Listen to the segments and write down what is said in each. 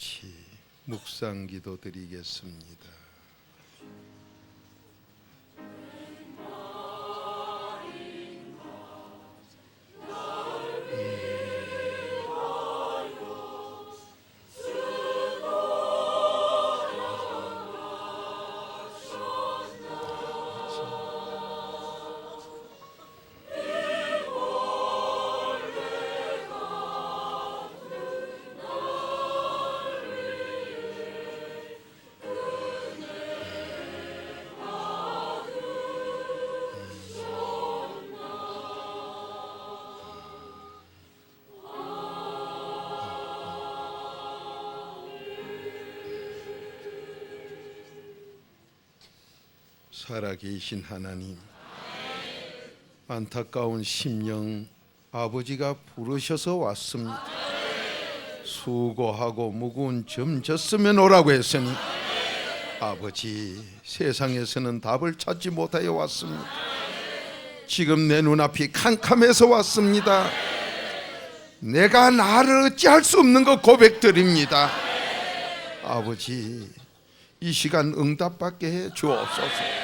같이 묵상 기도 드리겠습니다. 살아계신 하나님, 안타까운 심령 아버지가 부르셔서 왔습니다. 수고하고 무거운 짐 졌으면 오라고 했으니 아버지, 세상에서는 답을 찾지 못하여 왔습니다. 지금 내 눈앞이 캄캄해서 왔습니다. 내가 나를 어찌할 수 없는 것 고백드립니다. 아버지, 이 시간 응답받게 해 주옵소서.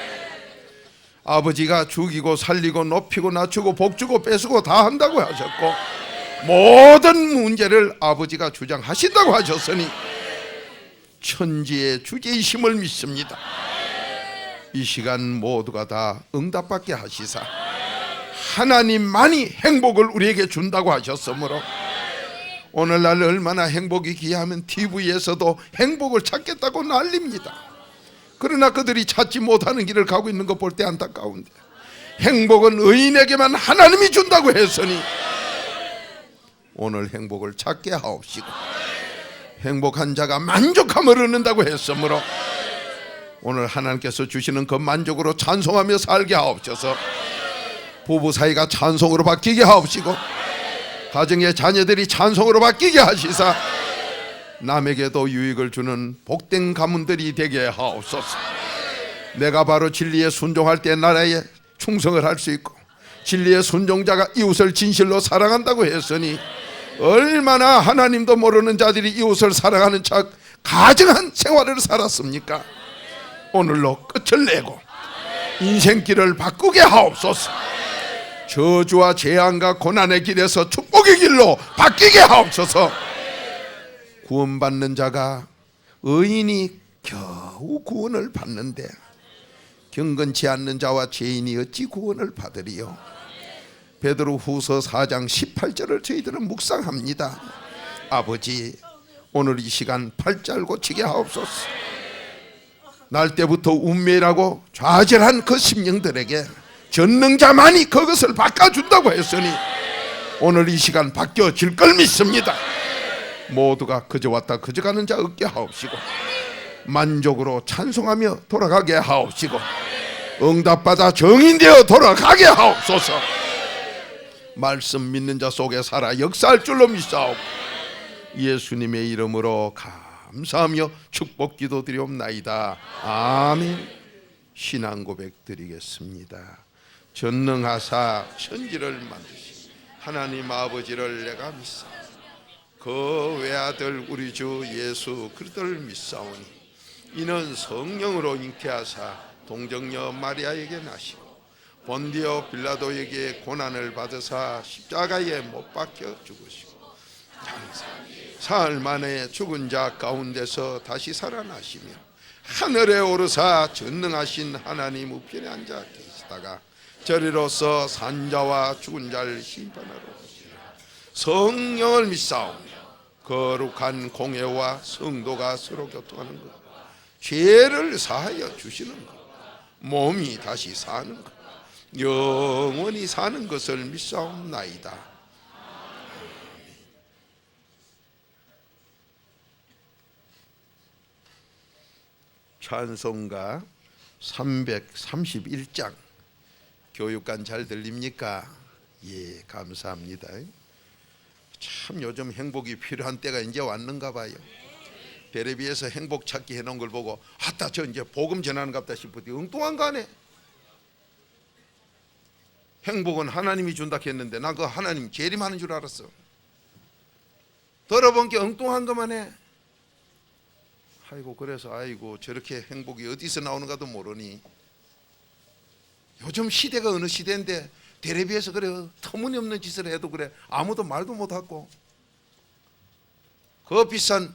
아버지가 죽이고 살리고 높이고 낮추고 복주고 뺏고 다 한다고 하셨고, 모든 문제를 아버지가 주장하신다고 하셨으니 천지의 주제이심을 믿습니다. 이 시간 모두가 다 응답받게 하시사 하나님만이 행복을 우리에게 준다고 하셨으므로 오늘날 얼마나 행복이 귀하면 TV에서도 행복을 찾겠다고 난립니다. 그러나 그들이 찾지 못하는 길을 가고 있는 것 볼 때 안타까운데, 행복은 의인에게만 하나님이 준다고 했으니 오늘 행복을 찾게 하옵시고, 행복한 자가 만족함을 얻는다고 했으므로 오늘 하나님께서 주시는 그 만족으로 찬송하며 살게 하옵소서. 부부 사이가 찬송으로 바뀌게 하옵시고, 가정의 자녀들이 찬송으로 바뀌게 하시사 남에게도 유익을 주는 복된 가문들이 되게 하옵소서. 내가 바로 진리에 순종할 때 나라에 충성을 할 수 있고, 진리의 순종자가 이웃을 진실로 사랑한다고 했으니 얼마나 하나님도 모르는 자들이 이웃을 사랑하는 척 가증한 생활을 살았습니까? 오늘로 끝을 내고 인생길을 바꾸게 하옵소서. 저주와 재앙과 고난의 길에서 축복의 길로 바뀌게 하옵소서. 구원받는 자가, 의인이 겨우 구원을 받는데 경건치 않는 자와 죄인이 어찌 구원을 받으리요? 베드로 후서 4장 18절을 저희들은 묵상합니다. 아버지, 오늘 이 시간 팔자를 고치게 하옵소서. 날 때부터 운명이라고 좌절한 그 심령들에게 전능자만이 그것을 바꿔준다고 했으니 오늘 이 시간 바뀌어질 걸 믿습니다. 모두가 그저 왔다 그저 가는 자 없게 하옵시고, 만족으로 찬송하며 돌아가게 하옵시고, 응답받아 정인되어 돌아가게 하옵소서. 말씀 믿는 자 속에 살아 역사할 줄로 믿사옵고, 예수님의 이름으로 감사하며 축복 기도 드리옵나이다. 아멘. 신앙 고백 드리겠습니다. 전능하사 천지를 만드신 하나님 아버지를 내가 믿사옵고, 그 외아들 우리 주 예수 그리스도를 믿사오니 이는 성령으로 잉태하사 동정녀 마리아에게 나시고 본디오 빌라도에게 고난을 받으사 십자가에 못 박혀 죽으시고 사흘 만에 죽은 자 가운데서 다시 살아나시며 하늘에 오르사 전능하신 하나님 우편에 앉아 계시다가 저리로서 산자와 죽은 자를 심판하러 오시리라. 성령을 믿사오며 거룩한 공회와 성도가 서로 교통하는 것, 죄를 사하여 주시는 것, 몸이 다시 사는 것, 영원히 사는 것을 믿사옵나이다. 찬송가 331장. 교육관 잘 들립니까? 예, 감사합니다. 참 요즘 행복이 필요한 때가 이제 왔는가 봐요. 텔레비에서 행복 찾기 해놓은 걸 보고 아따 저 이제 복음 전하는 갑다 싶었더니 엉뚱한 거 하네. 행복은 하나님이 준다 했는데 나 그 하나님 재림하는 줄 알았어. 들어본 게 엉뚱한 것만 해. 아이고 그래서 아이고 저렇게 행복이 어디서 나오는가도 모르니 요즘 시대가 어느 시대인데 텔레비에서 그래 터무니없는 짓을 해도 그래 아무도 말도 못하고 그 비싼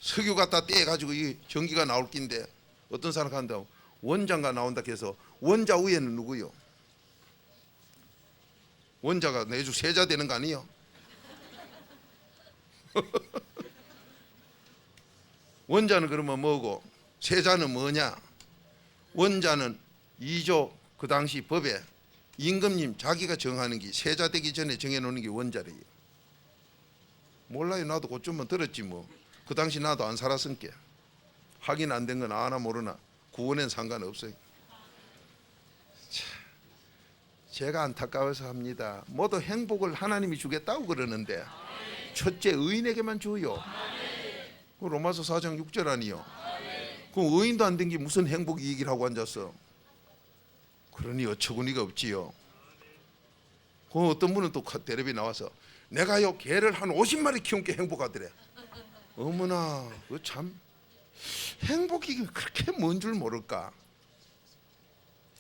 석유 갖다 떼가지고 이 전기가 나올 낀데 어떤 사람 한다고 원자가 나온다 해서 원자 위에는 누구요? 원자가 내주 세자 되는 거 아니요? 원자는 그러면 뭐고 세자는 뭐냐? 원자는 2조 그 당시 법에 임금님 자기가 정하는 게 세자 되기 전에 정해놓는 게 원자래요. 몰라요. 나도 그쯤은 들었지 뭐. 그 당시 나도 안 살았으니까 확인 안 된 건 아나 모르나 구원엔 상관없어요. 제가 안타까워서 합니다. 모두 행복을 하나님이 주겠다고 그러는데 첫째 의인에게만 줘요. 그 로마서 4장 6절 아니요? 그럼 의인도 안 된 게 무슨 행복 이익이라고 앉았어? 그러니 어처구니가 없지요. 그 어떤 분은 또 텔레비 나와서 내가요 개를 한 50마리 키운 게 행복하더래. 어머나 그 참 행복이 그렇게 뭔 줄 모를까.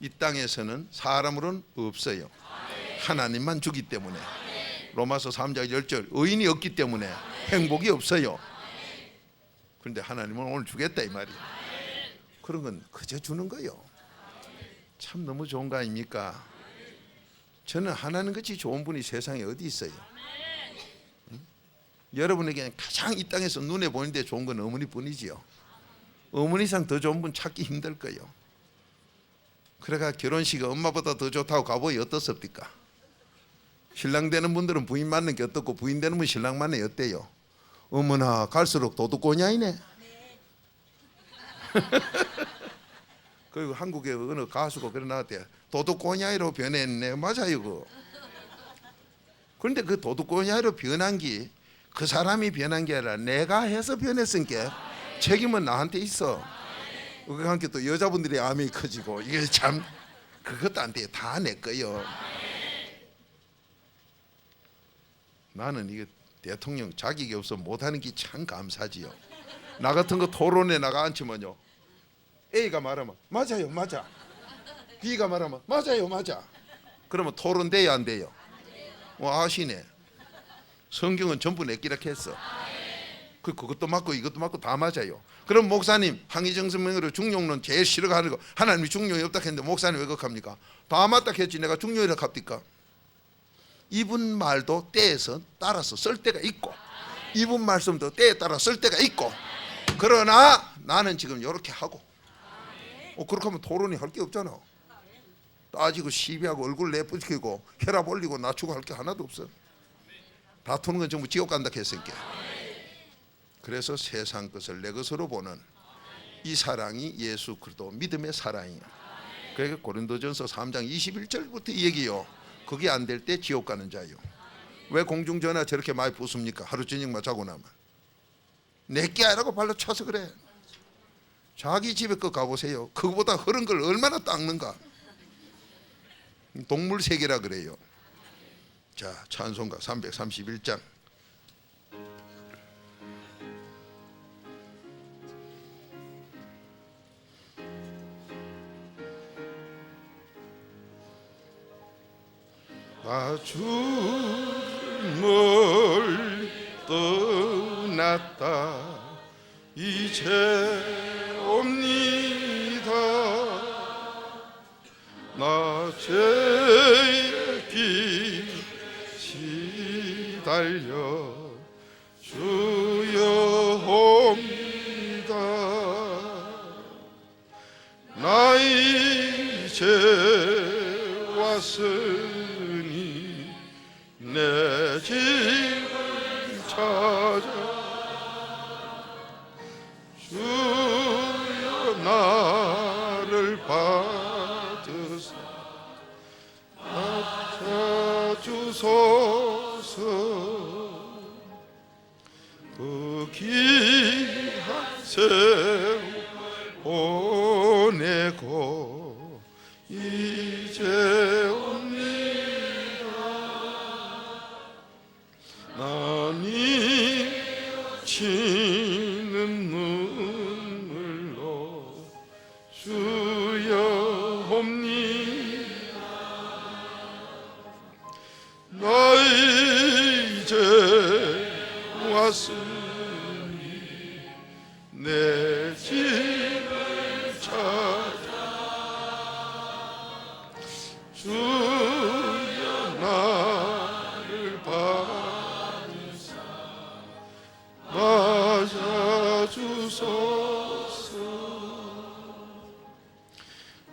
이 땅에서는 사람으로는 없어요. 하나님만 주기 때문에. 로마서 3장 10절 의인이 없기 때문에 행복이 없어요. 그런데 하나님은 오늘 주겠다 이 말이에요. 그런 건 그저 주는 거요. 참 너무 좋은 거 아닙니까? 저는 하나님 같이 좋은 분이 세상에 어디 있어요? 응? 여러분에게 가장 이 땅에서 눈에 보이는데 좋은 건 어머니뿐이지요. 어머니상 더 좋은 분 찾기 힘들 거예요. 그래가 결혼식에 엄마보다 더 좋다고 가보이 어떻습니까? 신랑 되는 분들은 부인 맞는 게 어떻고 부인 되는 분 신랑 맞는 게 어때요? 어머나 갈수록 도둑꼬냐이네. 그리고 한국의 어느 가수가 그래 나왔대. 도둑꼬냐이로 변했네. 맞아요 그거. 그런데 그 도둑꼬냐이로 변한 게 그 사람이 변한 게 아니라 내가 해서 변했으니까 책임은 나한테 있어. 그와 함께 또 여자분들이 암이 커지고 이게 참 그것도 안 돼. 다 내 거요. 나는 이게 대통령 자격이 없어 못하는 게 참 감사지요. 나 같은 거 토론에 나가 앉히면요 A가 말하면 맞아요 맞아, B가 말하면 맞아요 맞아. 그러면 토론 돼요 안 돼요? 아시네. 성경은 전부 내끼라 했어. 그것도 맞고 이것도 맞고 다 맞아요. 그럼 목사님 항의정서명으로 중용론 제일 싫어하는 거 하나님이 중용이 없다 했는데 목사님 왜 그렇게 다 맞다 했지 내가 중용이라 합니까? 이분 말도 때에서 따라서 쓸 때가 있고 이분 말씀도 때에 따라 쓸 때가 있고 그러나 나는 지금 이렇게 하고 그렇게 하면 토론이 할 게 없잖아. 따지고 시비하고 얼굴 내쁘시고 혈압 올리고 낮추고 할 게 하나도 없어. 다투는 건 전부 지옥 간다 했으니까. 그래서 세상 것을 내 것으로 보는 이 사랑이 예수 그리스도 믿음의 사랑이야. 그러니까 고린도전서 3장 21절부터 이 얘기요. 그게 안 될 때 지옥 가는 자요. 왜 공중전화 저렇게 많이 부숩니까? 하루 저녁만 자고 나면. 내게 아니라고 발로 차서 그래. 자기 집에 거 가보세요. 그거보다 흐른 걸 얼마나 닦는가. 동물 세계라 그래요. 자, 찬송가 331장. 주를 멀리 떠났다 이제 옵니다. 나 죄의 길 시달려 주여 옵니다. 나 이제 왔으니 내 집을 찾아 주여 나를 받으사 찾아주소서. 그 귀한 세월 보내고 이제 옵니다. 나니 치는 눈 나 이제 왔으니 내 집을 찾아 주여 나를 받으사 맞아주소서.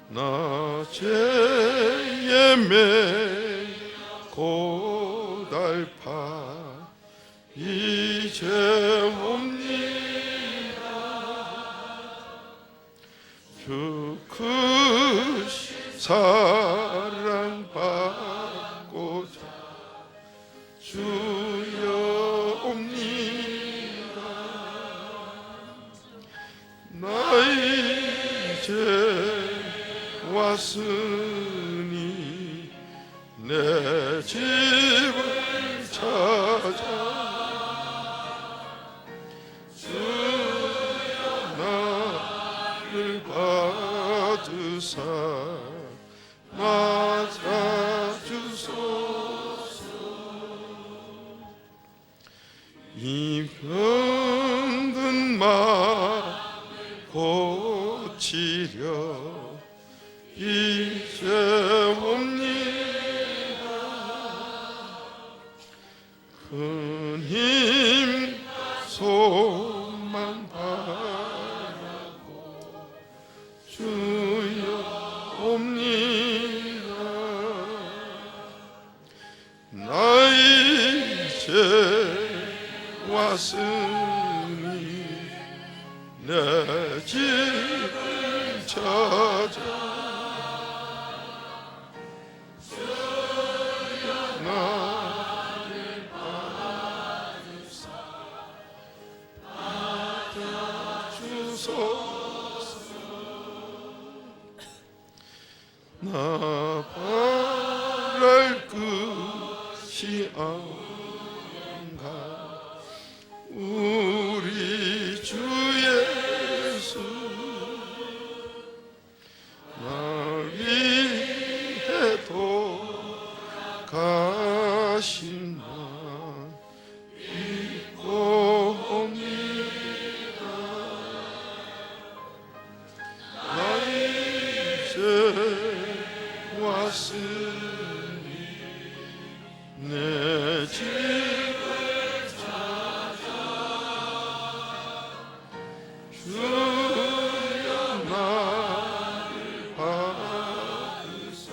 나 죄의 매 고달파 이제 옵니다. 주 크신 사랑받고자 주여 옵니다. 나 이제 왔으니 내 집을 찾아 주여 나를 받으사 맞아주소서. 이 병든 마음 고치려 이제 옵니다. 큰 힘 소만 바라고 주여 옵니다. 나 이제 왔으니 내 집을 찾아 나를 받으사 맞아주소서. 나 바랄 것이 아닌가 우리 주 예수 날 위해 가신 나 믿고 옵니다. 나 이제 왔으니 내 집을 찾아 주여 나를 받으사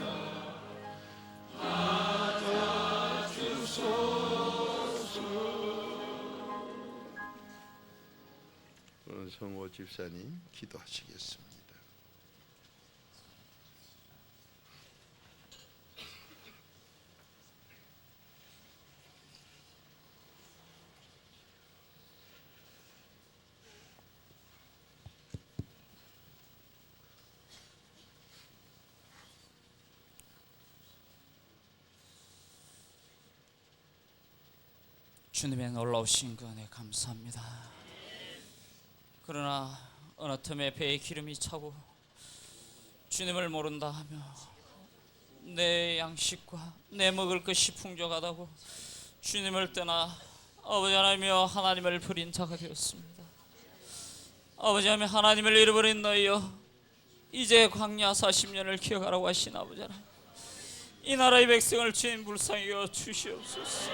성호 집사님 기도하시겠습니다. 주님의 놀라우신 그 은혜 감사합니다. 그러나 어느 틈에 배에 기름이 차고 주님을 모른다 하며 내 양식과 내 먹을 것이 풍족하다고 주님을 떠나 아버지 하나님이여 하나님을 버린 자가 되었습니다. 아버지 하나님 하나님을 잃어버린 너희여 이제 광야 40년을 기억하라고 하신 아버지 하나님 이 나라의 백성을 주님 불쌍히 여겨 주시옵소서.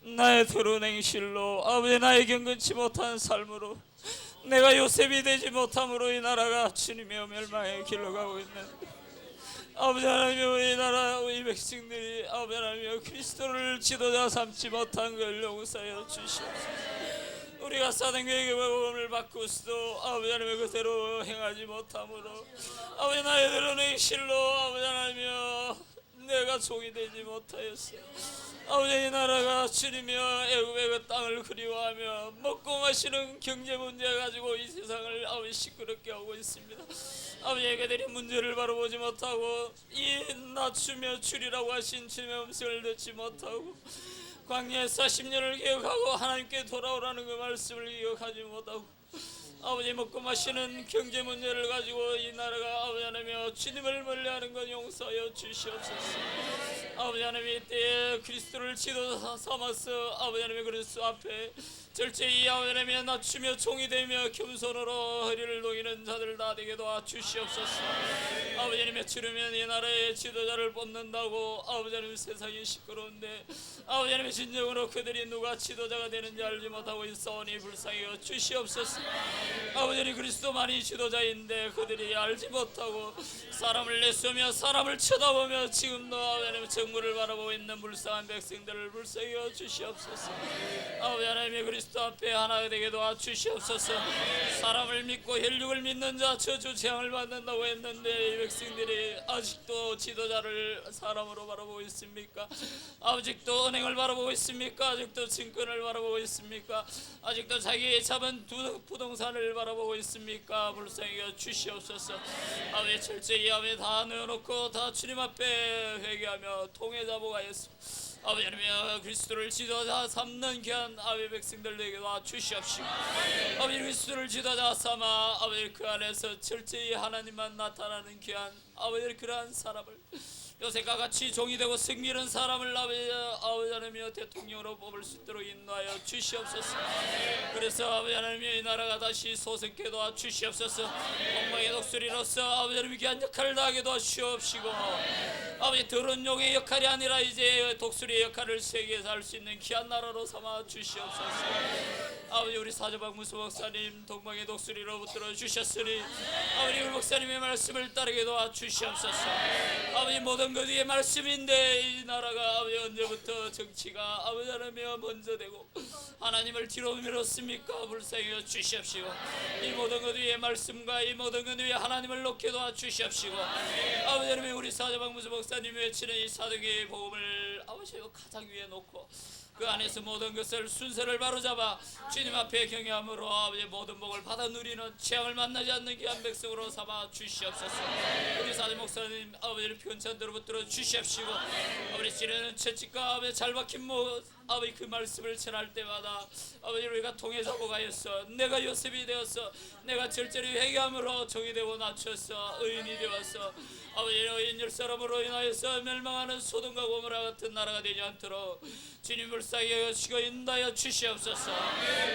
나의 더러운 행실로 아버지 나의 경건치 못한 삶으로 내가 요셉이 되지 못함으로 이 나라가 주님의 멸망의 길로 가고 있는 아버지 하나님이여 이 나라 이 백성들이 아버지 하나님이여 그리스도를 지도자 삼지 못한 걸 용서하여 주시옵소서. 우리가 사단계획의 복음을 받고서도 아버지 하나님의 그대로 행하지 못함으로 아버지 나의 더러운 행실로 아버지 하나님이여 내가 종이 되지 못하였어. 아버지 이 나라가 주님이여 애굽의 그 땅을 그리워하며 먹고 마시는 경제 문제 가지고 이 세상을 아버지 시끄럽게 하고 있습니다. 아버지 그들이 문제를 바로 보지 못하고 이 낮추며 줄이라고 하신 주님의 음성을 듣지 못하고 광야의 40년을 기억하고 하나님께 돌아오라는 그 말씀을 기억하지 못하고 아버지 먹고 마시는 경제 문제를 가지고 이 나라가 아버지 하나님이여 주님을 멀리하는 건 용서하여 주시옵소서. 아버지 하나님 이때 그리스도를 지도자 삼아서 아버지 하나님의 그리스도 앞에 절제히 아버지 하나님의 낮추며 종이 되며 겸손으로 허리를 동이는 자들 다 되게 도와주시옵소서. 아버지 하나님의 주르면 이 나라의 지도자를 뽑는다고 아버지 하나님 세상이 시끄러운데 아버지 하나님의 진정으로 그들이 누가 지도자가 되는지 알지 못하고 있사오니 불쌍히 여겨 주시옵소서. 아버지 하나님 그리스도만이 지도자인데 그들이 알지 못하고 사람을 내쏘며 사람을 쳐다보며 지금도 아버지 하나님 정부를 바라보고 있는 불쌍한 백성들을 불쌍히 여겨 주시옵소서. 아버지 하나님의 그리스도 앞에 하나가 되게 도와주시옵소서. 사람을 믿고 혈육을 믿는 자 저주 재앙을 받는다고 했는데 이 백성들이 아직도 지도자를 사람으로 바라보고 있습니까? 아직도 은행을 바라보고 있습니까? 아직도 증권을 바라보고 있습니까? 아직도 자기 잡은 부동산을 바라보고 있습니까? 불쌍히 여겨 주시옵소서. 아버지 철저히 아버지 다 내어놓고 다 주님 앞에 회개하며 통회자복하였소. 아버지 하나님 그리스도를 지도자 삼는 귀한 아버지 백성들에게 도와주시옵시고 아버지 그리스도를 지도자 삼아 아버지 그 안에서 철저히 하나님만 나타나는 귀한 아버지 그러한 사람을 요새과 같이 종이 되고 승리하는 사람을 아버지 하나님이여 대통령으로 뽑을 수 있도록 인도하여 주시옵소서. 그래서 아버지 하나님이여 이 나라가 다시 소생케 도와주시옵소서. 공방의 독수리로서 아버지 하나님의 귀한 역할을 다하게 도와주시옵시고 아버지 더러운 용의 역할이 아니라 이제 독수리의 역할을 세계에서 할 수 있는 귀한 나라로 삼아 주시옵소서. 아버지 우리 사저방무수 목사님 동방의 독수리로 붙들어 주셨으니 아버지 우리 목사님의 말씀을 따르게 도와주시옵소서. 아버지 모든 것 위에 말씀인데 이 나라가 아버지 언제부터 정치가 아버지 하나님이여 먼저 되고 하나님을 뒤로 밀었습니까? 불쌍히 여겨 주시옵시고 이 모든 것 위에 말씀과 이 모든 것 위에 하나님을 놓게 도와주시옵시고 아버지 하나님 우리 사저방무수 목사님이 외치는 이 사도계의 복음을 아버지 가장 위에 놓고 그 안에서 모든 것을 순서를 바로잡아 주님 앞에 경외함으로 아버지 모든 복을 받아 누리는 재앙을 만나지 않는 귀한 백성으로 삼아 주시옵소서. 우리 사도 목사님 아버지를 편찬대로 붙들어 주시옵시고 아버지 지내는 채찍과 아버지 잘 박힌 아버지 그 말씀을 전할 때마다 아버지 우리가 통해자복하였어. 내가 요셉이 되었어. 내가 절절히 회개함으로 종이 되고 낮췄어. 의인이 되었어. 아버지 의인 열 사람으로 인하여서 멸망하는 소돔과 고모라 같은 나라가 되지 않도록 주님 불쌍히 여시고 인도하여 주시옵소서.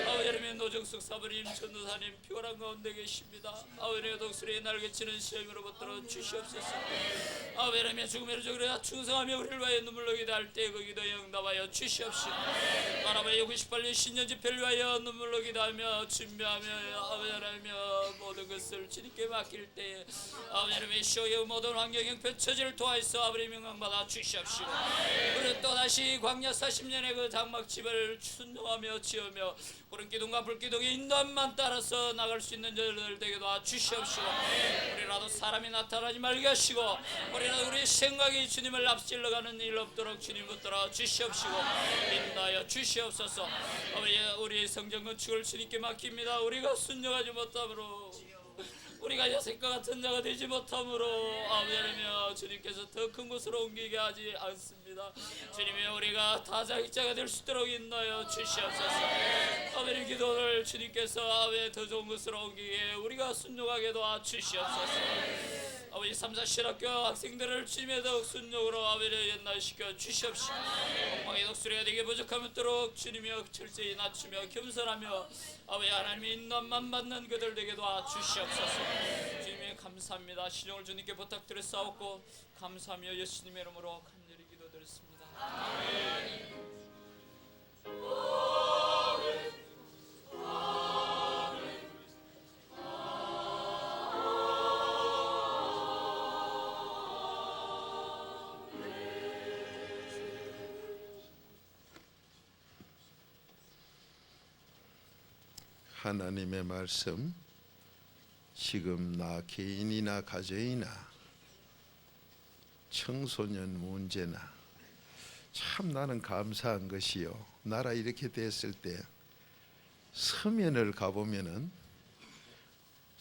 아버지 하나님 노정숙 사부님 전도사님 피곤한 가운데 계십니다. 아버지 하나님 독수리에 날개치는 시험으로 붙들어 주시옵소서. 아버지 하나님 죽음의 적으로 충성하며 우리를 위하여 눈물로 기도할 때 그 기도에 응답하여 주시옵시고 아버지 68년 신년 집회를 위하여 눈물로 기도하며 준비하며 아버지 하나님 모든 것을 주님께 맡길 때에 아버지 하나님 시오의 모든 환경 형편 처지를 도와서 아버지 명령받아 주시옵시고 우리 또다시 광야 40년의 그 장막집을 순종하며 지으며 그런 기둥과 불기둥의 인도함만 따라서 나갈 수 있는 저들 되게 도와주시옵시고 우리라도 사람이 나타나지 말게 하시고 우리는 우리 생각이 주님을 앞질러가는 일 없도록 주님 붙들어 주시옵시고 인도하여 주시옵소서. 우리 성전 건축을 주님께 맡깁니다. 우리가 순종하지 못함으로 우리가 여색과 같은 자가 되지 못함으로 아버지 하나님 주님께서 더 큰 곳으로 옮기게 하지 않습니다. 주님이 우리가 다자기자가 될 수 있도록 인도하여 주시옵소서. 아버지 기도를 주님께서 아버지 더 좋은 곳으로 옮기게 우리가 순종하게 도와주시옵소서. 아버지 3사 실학교 학생들을 주님의 더욱 순종으로 아버지를 연날시켜 주시옵시고 엉망의 독수리가 되게 부족함없도록 주님이여 철저히 낮추며 겸손하며 아버지 하나님의 인도만 받는 그들 되게 도와주시옵소서. 주님의 감사합니다. 신용을 주님께 부탁드렸사옵고 감사하며 예수님의 이름으로 간절히 기도드렸습니다. 아멘. 하나님의 말씀 지금 나 개인이나 가정이나 청소년 문제나 참 나는 감사한 것이요 나라 이렇게 됐을 때 서면을 가보면은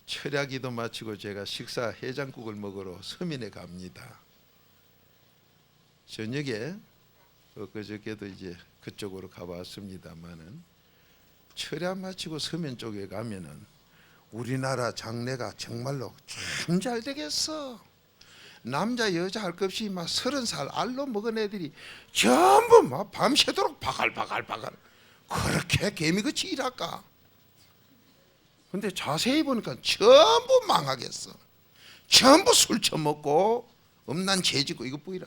철야기도 마치고 제가 식사 해장국을 먹으러 서면에 갑니다. 저녁에 그저께도 이제 그쪽으로 가봤습니다만은 철야 마치고 서면 쪽에 가면은 우리나라 장례가 정말로 참 잘 되겠어. 남자 여자 할 것 없이 막 30살 알로 먹은 애들이 전부 막 밤새도록 바갈바갈 그렇게 개미같이 일할까? 근데 자세히 보니까 전부 망하겠어. 전부 술 처먹고 음란 죄지고 이것 보이라.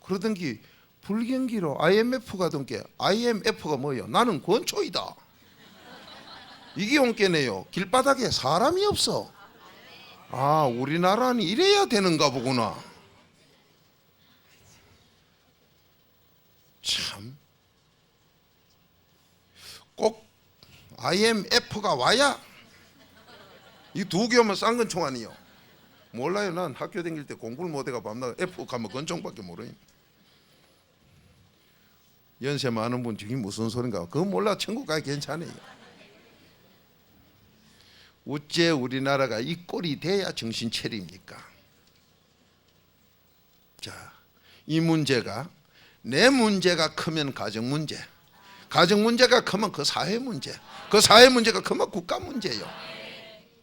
그러던기 불경기로 IMF 가던 게 IMF가 뭐예요? 나는 권초이다. 이게 온게네요. 길바닥에 사람이 없어. 아, 우리나라는 이래야 되는가 보구나. 참, 꼭 IMF가 와야 이 두 개만 싼 건 총아니요. 몰라요. 난 학교 다닐 때 공부를 못해가 밤낮 F 가면 건총밖에 모르니. 연세 많은 분 저게 무슨 소린가? 그거 몰라. 천국 가기 괜찮아요. 어째 우리나라가 이 꼴이 돼야 정신 차립니까? 자, 이 문제가 내 문제가 크면 가정 문제, 가정 문제가 크면 그 사회 문제, 그 사회 문제가 크면 국가 문제예요.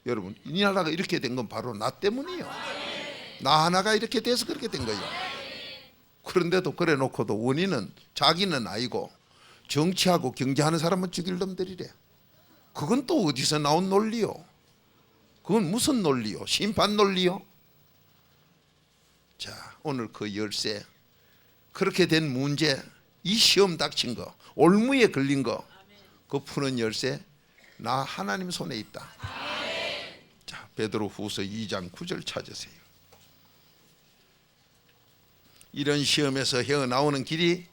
여러분, 이 나라가 이렇게 된 건 바로 나 때문이에요. 나 하나가 이렇게 돼서 그렇게 된 거예요. 그런데도 그래 놓고도 원인은 자기는 아니고 정치하고 경제하는 사람은 죽일 놈들이래. 그건 또 어디서 나온 논리요? 그건 무슨 논리요? 심판 논리요? 자, 오늘 그 열쇠, 그렇게 된 문제, 이 시험 닥친 거, 올무에 걸린 거, 그 푸는 열쇠, 나 하나님 손에 있다. 자, 베드로후서 2장 9절 찾으세요. 이런 시험에서 헤어나오는 길이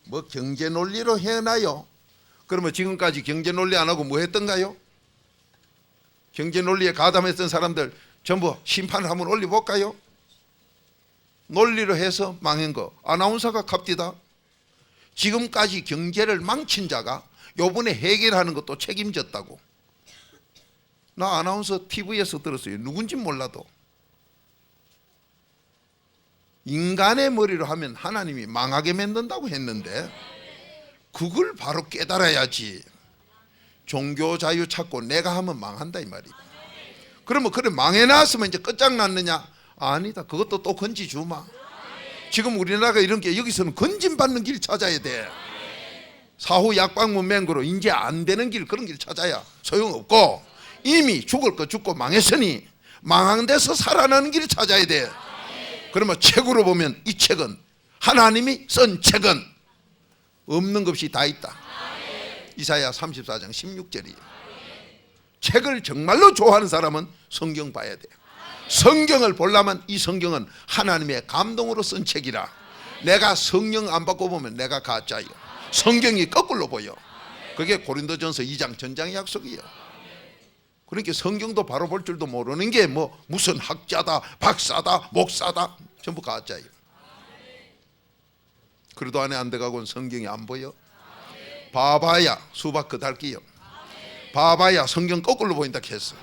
뭐 경제 논리로 헤어나요? 그러면 지금까지 경제 논리 안 하고 뭐 했던가요? 경제 논리에 가담했던 사람들 전부 심판을 한번 올려볼까요? 논리로 해서 망한 거 아나운서가 갑디다. 지금까지 경제를 망친 자가 요번에 해결하는 것도 책임졌다고. 나 아나운서 TV에서 들었어요. 누군지 몰라도 인간의 머리로 하면 하나님이 망하게 만든다고 했는데 그걸 바로 깨달아야지. 종교 자유 찾고 내가 하면 망한다 이 말이야. 그러면 그래 망해놨으면 이제 끝장났느냐? 아니다. 그것도 또 건지 주마. 지금 우리나라가 이런 게 여기서는 건진받는 길 찾아야 돼. 사후 약방문 맹구로 이제 안 되는 길, 그런 길 찾아야 소용없고, 이미 죽을 거 죽고 망했으니 망한 데서 살아나는 길을 찾아야 돼. 그러면 책으로 보면 이 책은 하나님이 쓴 책은 없는 것이 다 있다. 이사야 34장 16절이에요. 책을 정말로 좋아하는 사람은 성경 봐야 돼요. 성경을 보려면 이 성경은 하나님의 감동으로 쓴 책이라. 내가 성령 안 받고 보면 내가 가짜예요. 성경이 거꾸로 보여. 그게 고린도전서 2장 전장의 약속이에요. 그러니까 성경도 바로 볼 줄도 모르는 게 뭐 무슨 학자다, 박사다, 목사다, 전부 가짜예요. 그래도 안에 안 들어가고는 성경이 안 보여. 봐봐야 수박 그달기요. 봐봐야 성경 거꾸로 보인다 했어.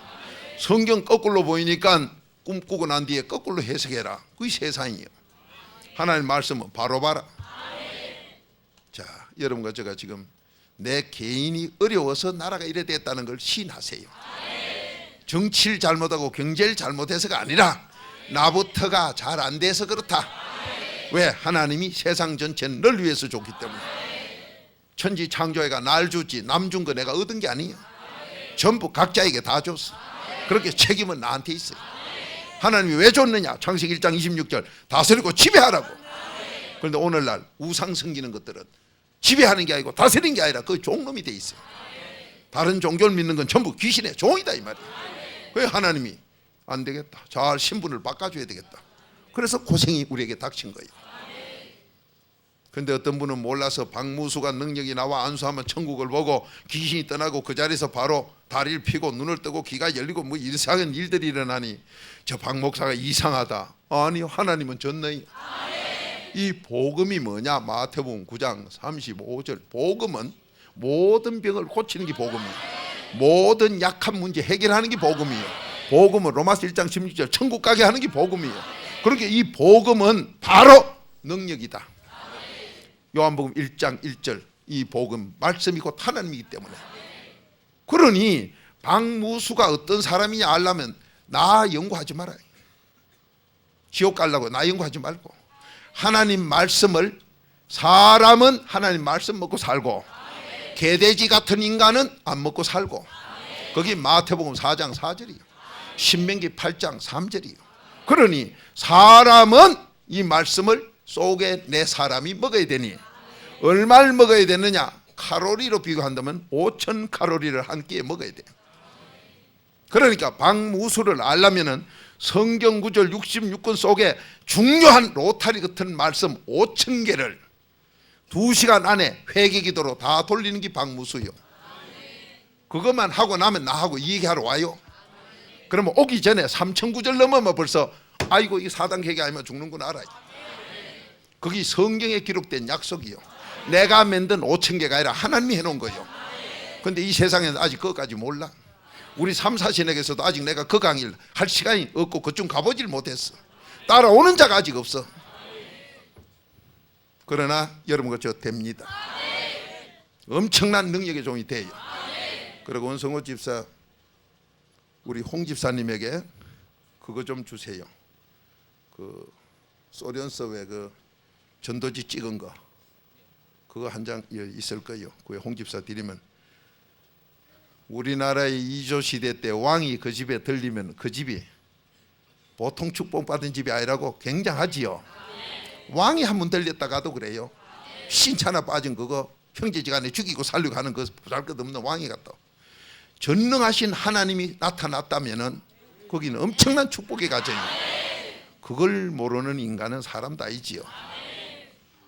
성경 거꾸로 보이니까 꿈꾸고 난 뒤에 거꾸로 해석해라. 그게 세상이에요. 하나님 말씀은 바로 봐라. 자, 여러분과 제가 지금 내 개인이 어려워서 나라가 이래 됐다는 걸 시인하세요. 정치를 잘못하고 경제를 잘못해서가 아니라 나부터가 잘 안 돼서 그렇다. 왜? 하나님이 세상 전체는 널 위해서 줬기 때문에. 천지 창조해가 날 주지 남 준 거 내가 얻은 게 아니에요. 전부 각자에게 다 줬어. 그렇게 책임은 나한테 있어요. 하나님이 왜 줬느냐? 창세기 1장 26절 다스리고 지배하라고. 그런데 오늘날 우상 섬기는 것들은 지배하는 게 아니고 다스리는 게 아니라 그 종놈이 돼 있어요. 다른 종교를 믿는 건 전부 귀신의 종이다 이 말이에요. 왜 하나님이 안 되겠다, 잘 신분을 바꿔줘야 되겠다. 그래서 고생이 우리에게 닥친 거예요. 근데 어떤 분은 몰라서 박무수가 능력이 나와 안수하면 천국을 보고 귀신이 떠나고 그 자리에서 바로 다리를 펴고 눈을 뜨고 귀가 열리고 뭐 이상한 일들이 일어나니 저 박 목사가 이상하다. 아니요, 하나님은 전능히. 이 복음이 뭐냐? 마태복음 9장 35절. 복음은 모든 병을 고치는 게 복음이에요. 모든 약한 문제 해결하는 게 복음이에요. 복음은 로마서 1장 16절 천국 가게 하는 게 복음이에요. 그러니까 이 복음은 바로 능력이다. 요한복음 1장 1절 이 복음 말씀이 곧 하나님이기 때문에. 그러니 박무수가 어떤 사람이냐 알려면 나 연구하지 말아요. 지옥 가려고 나 연구하지 말고 하나님 말씀을, 사람은 하나님 말씀 먹고 살고 개돼지 같은 인간은 안 먹고 살고, 거기 마태복음 4장 4절이요 신명기 8장 3절이요. 그러니 사람은 이 말씀을 속에 내 사람이 먹어야 되니 얼마를 먹어야 되느냐? 칼로리로 비교한다면 5,000 칼로리를 한 끼에 먹어야 돼요. 그러니까 박무수를 알려면은 성경 구절 66권 속에 중요한 로타리 같은 말씀 5,000개를 2시간 안에 회개기도로 다 돌리는 게 박무수요. 그것만 하고 나면 나하고 이 얘기하러 와요. 그러면 오기 전에 3,000구절 넘으면 벌써 아이고 이 4단 회개 아니면 죽는구나 알아요. 거기 성경에 기록된 약속이요. 내가 만든 5,000개가 아니라 하나님이 해놓은 거예요. 근데 이 세상에는 아직 그것까지 몰라. 우리 3, 4신에게서도 아직 내가 그 강의를 할 시간이 없고 그쯤 가보질 못했어. 따라오는 자가 아직 없어. 그러나 여러분 그저 됩니다. 엄청난 능력의 종이 돼요. 그리고 원성호 집사, 우리 홍 집사님에게 그거 좀 주세요. 그 소련서에 그 전도지 찍은 거 그거 한 장 있을 거예요. 그게 홍 집사 드리면, 우리나라의 이조 시대 때 왕이 그 집에 들리면 그 집이 보통 축복받은 집이 아니라고 굉장하지요. 왕이 한 번 들렸다 가도 그래요. 신차나 빠진 그거 형제지간에 죽이고 살리고 하는 그 보잘것없는 왕이 갔다. 전능하신 하나님이 나타났다면은 거기는 엄청난 축복의 가정이에요. 그걸 모르는 인간은 사람도 아니지요.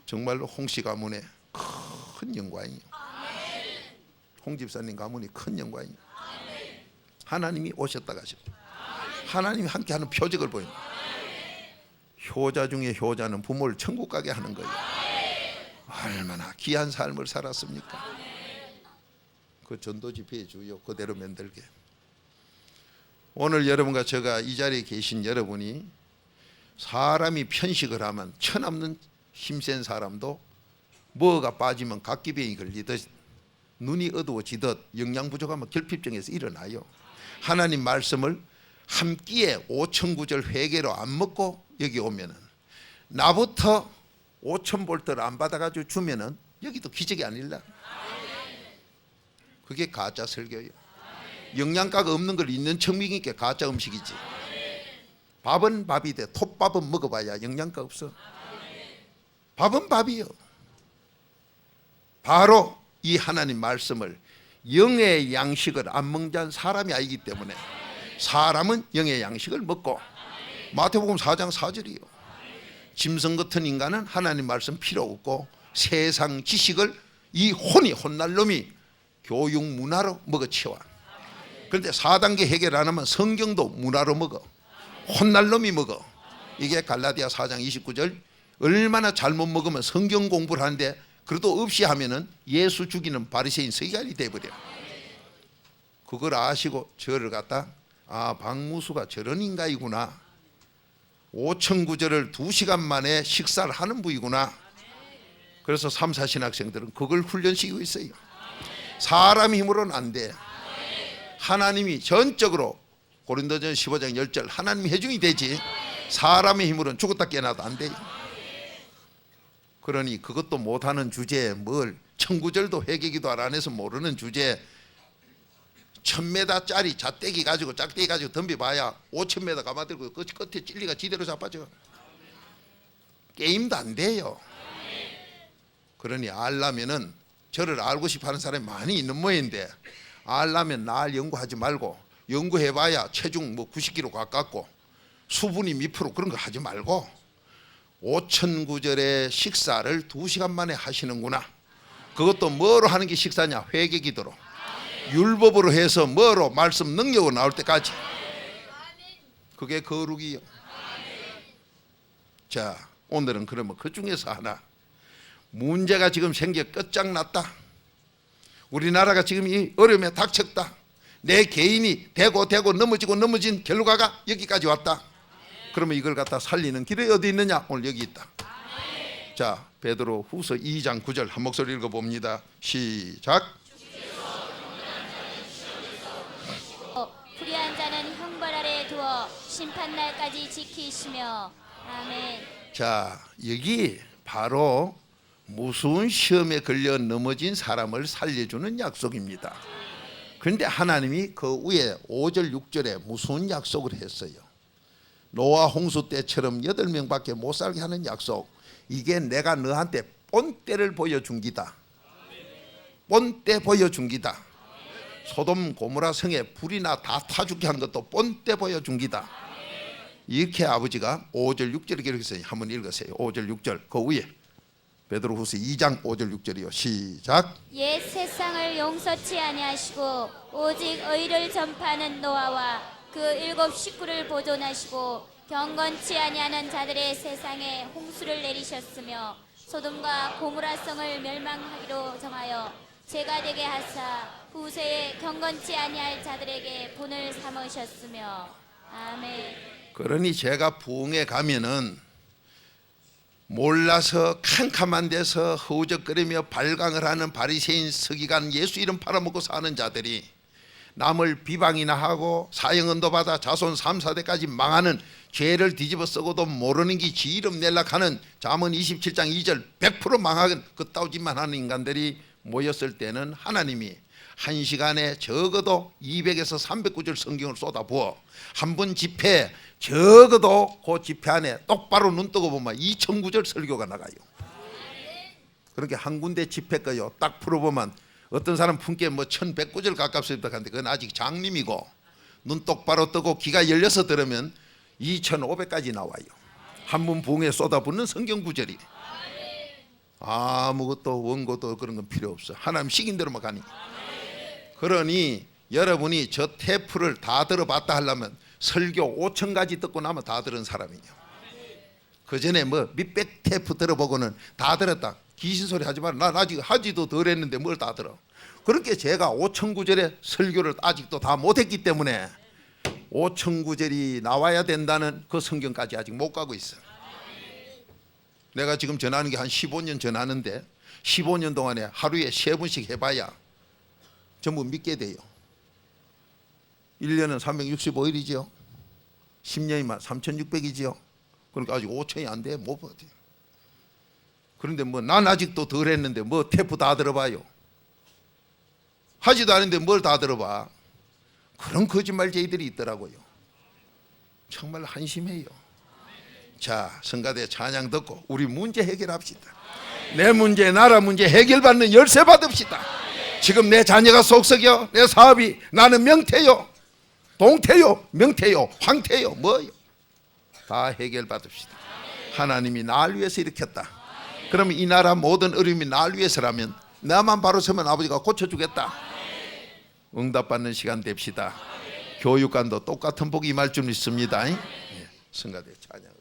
정말로 홍씨 가문의 큰 영광이요. 홍 집사님 가문이 큰 영광이요. 하나님이 오셨다 가셨다. 하나님이 함께하는 표적을 보입니다. 효자 중에 효자는 부모를 천국 가게 하는 거예요. 얼마나 귀한 삶을 살았습니까? 그 전도지 배주요 그대로 만들게. 오늘 여러분과 제가 이 자리에 계신 여러분이 사람이 편식을 하면 천없는 힘센 사람도 뭐가 빠지면 각기병이 걸리듯 눈이 어두워지듯 영양 부족하면 결핍증에서 일어나요. 하나님 말씀을 한 끼에 5,000구절 회개로 안 먹고 여기 오면은, 나부터 5,000볼트를 안 받아가지고 주면은 여기도 기적이 아닐라. 그게 가짜 설교예요. 영양가가 없는 걸 있는 척이니까 가짜 음식이지. 밥은 밥이 돼. 톱밥은 먹어봐야 영양가 없어. 밥은 밥이요. 바로 이 하나님 말씀을, 영의 양식을 안 먹는 자는 사람이 아니기 때문에 사람은 영의 양식을 먹고, 마태복음 4장 4절이요 짐승 같은 인간은 하나님 말씀 필요 없고 세상 지식을 이 혼이 혼날 놈이 교육 문화로 먹어치워. 그런데 4단계 해결 안 하면 성경도 문화로 먹어. 혼날 놈이 먹어. 이게 갈라디아 4장 29절. 얼마나 잘못 먹으면 성경 공부를 하는데 그래도 없이 하면은 예수 죽이는 바리새인 서기관이 돼버려. 그걸 아시고 저를 갖다 박무수가 저런 인간이구나, 5,000구절을 2시간 만에 식사를 하는 부이구나. 그래서 3, 4신 학생들은 그걸 훈련시키고 있어요. 사람 힘으로는 안 돼. 하나님이 전적으로, 고린도전 15장 10절 하나님이 해중이 되지 사람의 힘으로는 죽었다 깨어나도 안 돼요. 그러니 그것도 못하는 주제에 뭘 1,000구절도 회개기도 안 해서 모르는 주제에 1,000m짜리 잣대기 가지고 짝대기 가지고 덤벼봐야 5,000m 가마들고 그 끝에 찔리가 지대로 자빠져. 게임도 안 돼요. 그러니 알라면은, 저를 알고 싶어하는 사람이 많이 있는 모양인데 알라면 날 연구하지 말고, 연구해봐야 체중 뭐 90kg 가깝고 수분이 몇 프로 그런 거 하지 말고 5,000구절의 식사를 2시간 만에 하시는구나. 그것도 뭐로 하는 게 식사냐? 회개기도로, 율법으로 해서 뭐로? 말씀 능력으로 나올 때까지. 그게 거룩이요. 자, 오늘은 그러면 그 중에서 하나, 문제가 지금 생겨 끝장났다. 우리나라가 지금 이 어려움에 닥쳤다. 내 개인이 되고 넘어지고 넘어진 결과가 여기까지 왔다. 그러면 이걸 갖다 살리는 길이 어디 있느냐? 오늘 여기 있다. 자, 베드로 후서 2장 9절 한 목소리 읽어봅니다. 시작. 불의한 자는 형벌 아래 두어 심판날까지 지키시며 아멘. 자, 여기 바로 무서운 시험에 걸려 넘어진 사람을 살려주는 약속입니다. 그런데 하나님이 그 위에 5절 6절에 무서운 약속을 했어요. 노아 홍수 때처럼 8명밖에 못 살게 하는 약속. 이게 내가 너한테 본때를 보여준 기다. 본때 보여준 기다. 소돔 고모라 성에 불이나 다 타죽게 한 것도 본때 보여준 기다. 이렇게 아버지가 5절 6절을 기록했어요. 한번 읽으세요. 5절 6절 그 위에 베드로후서 2장 5절 6절이요. 시작. 옛 세상을 용서치 아니하시고 오직 의를 전파하는 노아와 그 7 식구를 보존하시고 경건치 아니하는 자들의 세상에 홍수를 내리셨으며 소돔과 고모라 성을 멸망하기로 정하여 죄가 되게 하사 후세에 경건치 아니할 자들에게 본을 삼으셨으며. 아멘. 그러니 제가 부흥에 가면은 몰라서 캄캄한 데서 허우적거리며 발광을 하는 바리새인 서기관 예수 이름 팔아먹고 사는 자들이 남을 비방이나 하고 사형언도 받아 자손 3, 4대까지 망하는 죄를 뒤집어 쓰고도 모르는 게 지 이름 내려고 하는 잠언 27장 2절 100% 망하는 그따위짓만 하는 인간들이 모였을 때는 하나님이 한 시간에 적어도 200에서 300구절 성경을 쏟아부어 한 번 집회 적어도 그 집회 안에 똑바로 눈 뜨고 보면 2000구절 설교가 나가요. 그렇게 한 군데 집회 거요 딱 풀어보면 어떤 사람 품께 뭐 1100구절 가깝습니다 한데 그건 아직 장님이고 눈 똑바로 뜨고 귀가 열려서 들으면 2500까지 나와요. 한 번 부흥에 쏟아붓는 성경 구절이. 아무것도 원고도 그런 건 필요 없어. 하나님 시킨 대로만 가니. 그러니 여러분이 저 테이프를 다 들어봤다 하려면 설교 5000가지 듣고 나면 다 들은 사람이에요. 그 전에 뭐 몇백 테이프 들어보고는 다 들었다. 귀신 소리 하지 마라. 난 아직 하지도 덜 했는데 뭘 다 들어. 그렇게 제가 5000구절의 설교를 아직도 다 못했기 때문에 5000구절이 나와야 된다는 그 성경까지 아직 못 가고 있어. 내가 지금 전하는 게 한 15년 전하는데 15년 동안에 하루에 3번씩 해봐야 전부 믿게 돼요. 1년은 365일이죠. 10년이면 3600이지요. 그러니까 아직 5천이 안 돼. 못 버텨. 그런데 뭐 난 아직도 덜 했는데 뭐 테이프 다 들어봐요. 하지도 않은데 뭘 다 들어봐. 그런 거짓말쟁이들이 있더라고요. 정말 한심해요. 자, 성가대 찬양 듣고 우리 문제 해결합시다. 내 문제, 나라 문제 해결받는 열쇠 받읍시다. 지금 내 자녀가 속썩여, 내 사업이, 나는 명태요, 동태요, 명태요, 황태요, 뭐요? 다 해결받읍시다. 하나님이 날 위해서 일으켰다. 그러면 이 나라 모든 어려움이 날 위해서라면 나만 바로 서면 아버지가 고쳐주겠다. 응답받는 시간 됩시다. 교육관도 똑같은 복이 임할 줄 믿습니다. 성가대 찬양.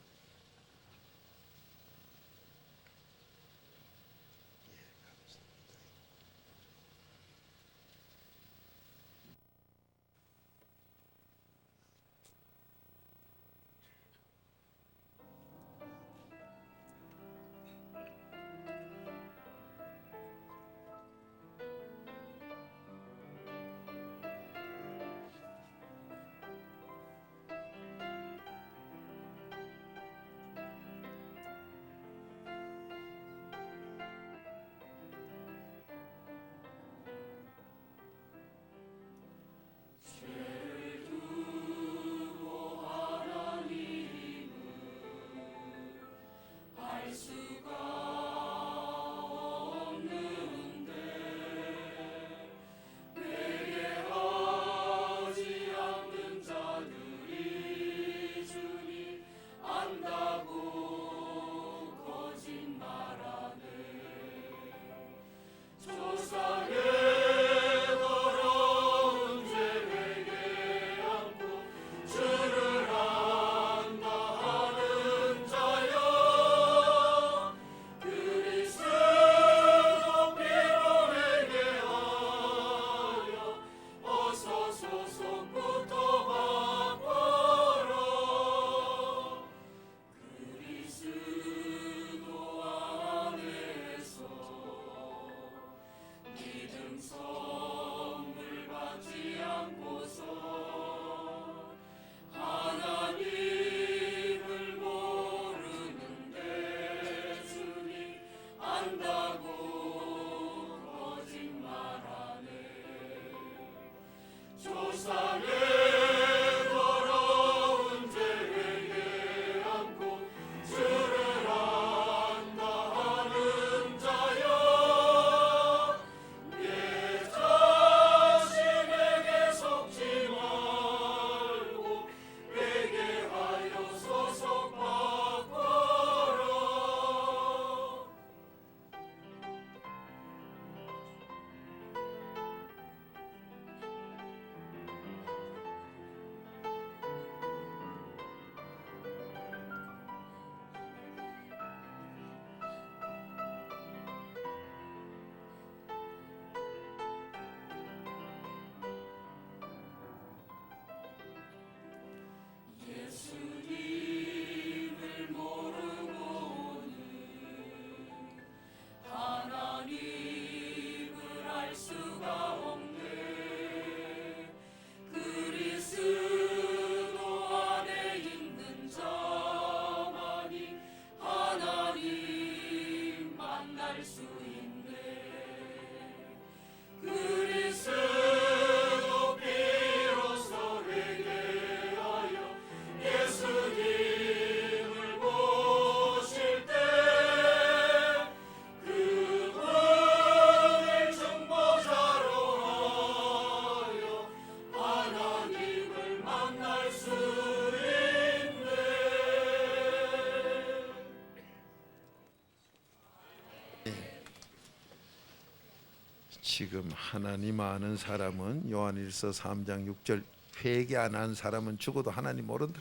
지금 하나님 아는 사람은 요한일서 3장 6절 회개 안 한 사람은 죽어도 하나님 모른다.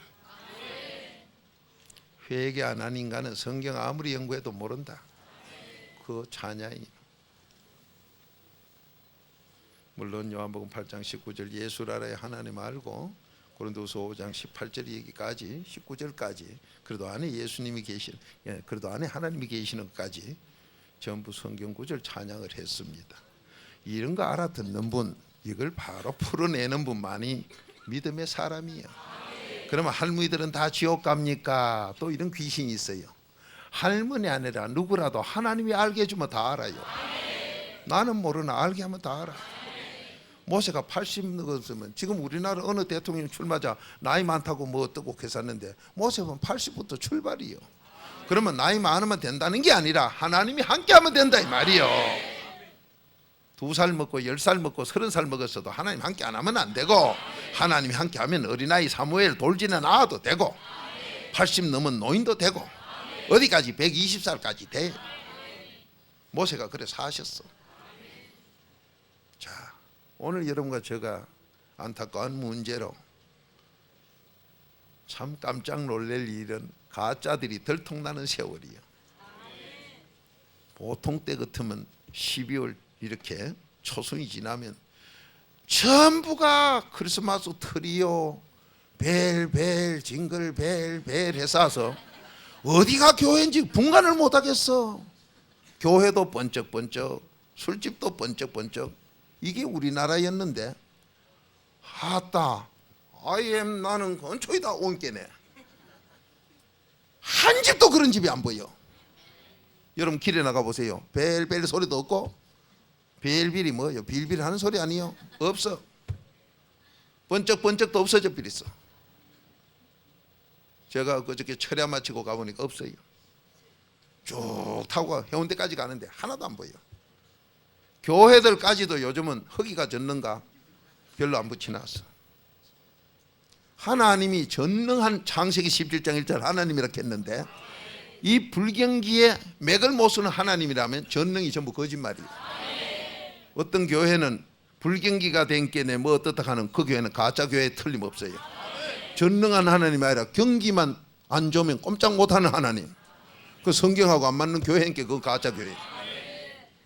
회개 안 한 인간은 성경 아무리 연구해도 모른다. 그 찬양이. 물론 요한복음 8장 19절 예수를 알아야 하나님 알고, 고린도서 5장 18절 얘기까지 19절까지 그래도 안에 예수님이 계신, 그래도 안에 하나님이 계시는 것까지 전부 성경 구절 찬양을 했습니다. 이런 거 알아듣는 분, 이걸 바로 풀어내는 분만이 믿음의 사람이에요. 그러면 할머니들은 다 지옥 갑니까? 또 이런 귀신이 있어요. 할머니 아니라 누구라도 하나님이 알게 해주면 다 알아요. 나는 모르나 알게 하면 다 알아. 모세가 80 넘었으면 지금 우리나라 어느 대통령 출마자 나이 많다고 뭐 어떠고 했었는데 모세는 80부터 출발이요. 그러면 나이 많으면 된다는 게 아니라 하나님이 함께 하면 된다 이 말이요. 2살 먹고 10살 먹고 30살 먹었어도 하나님 함께 안 하면 안 되고, 하나님이 함께 하면 어린아이 사무엘 돌지는 아도 되고 80 넘은 노인도 되고 어디까지 120살까지 돼. 모세가 그래 사셨어. 자, 오늘 여러분과 제가 안타까운 문제로 참 깜짝 놀랄 일은 가짜들이 들통나는 세월이요. 보통 때 같으면 12월 이렇게 초순이 지나면 전부가 크리스마스 트리오 벨 징글 벨 해서 어디가 교회인지 분간을 못하겠어. 교회도 번쩍번쩍, 술집도 번쩍번쩍. 이게 우리나라였는데, 아따 IM 나는 건초이다 온게네. 한 집도 그런 집이 안 보여. 여러분 길에 나가 보세요. 벨 소리도 없고, 벨빌이 뭐예요? 빌빌 하는 소리 아니요? 없어. 번쩍번쩍도 없어져 버렸어. 제가 그저께 철야 마치고 가보니까 없어요. 쭉 타고 해운대까지 가는데 하나도 안 보여. 교회들까지도 요즘은 허기가 졌는가 별로 안 붙여놨어. 하나님이 전능한 창세기 17장 1절 하나님이라고 했는데, 이 불경기에 맥을 못 쓰는 하나님이라면 전능이 전부 거짓말이에요. 어떤 교회는 불경기가 된 게네 뭐 어떻다 하는 그 교회는 가짜 교회에 틀림없어요. 전능한 하나님이 아니라 경기만 안 좋으면 꼼짝 못하는 하나님, 그 성경하고 안 맞는 교회니까 그 가짜 교회.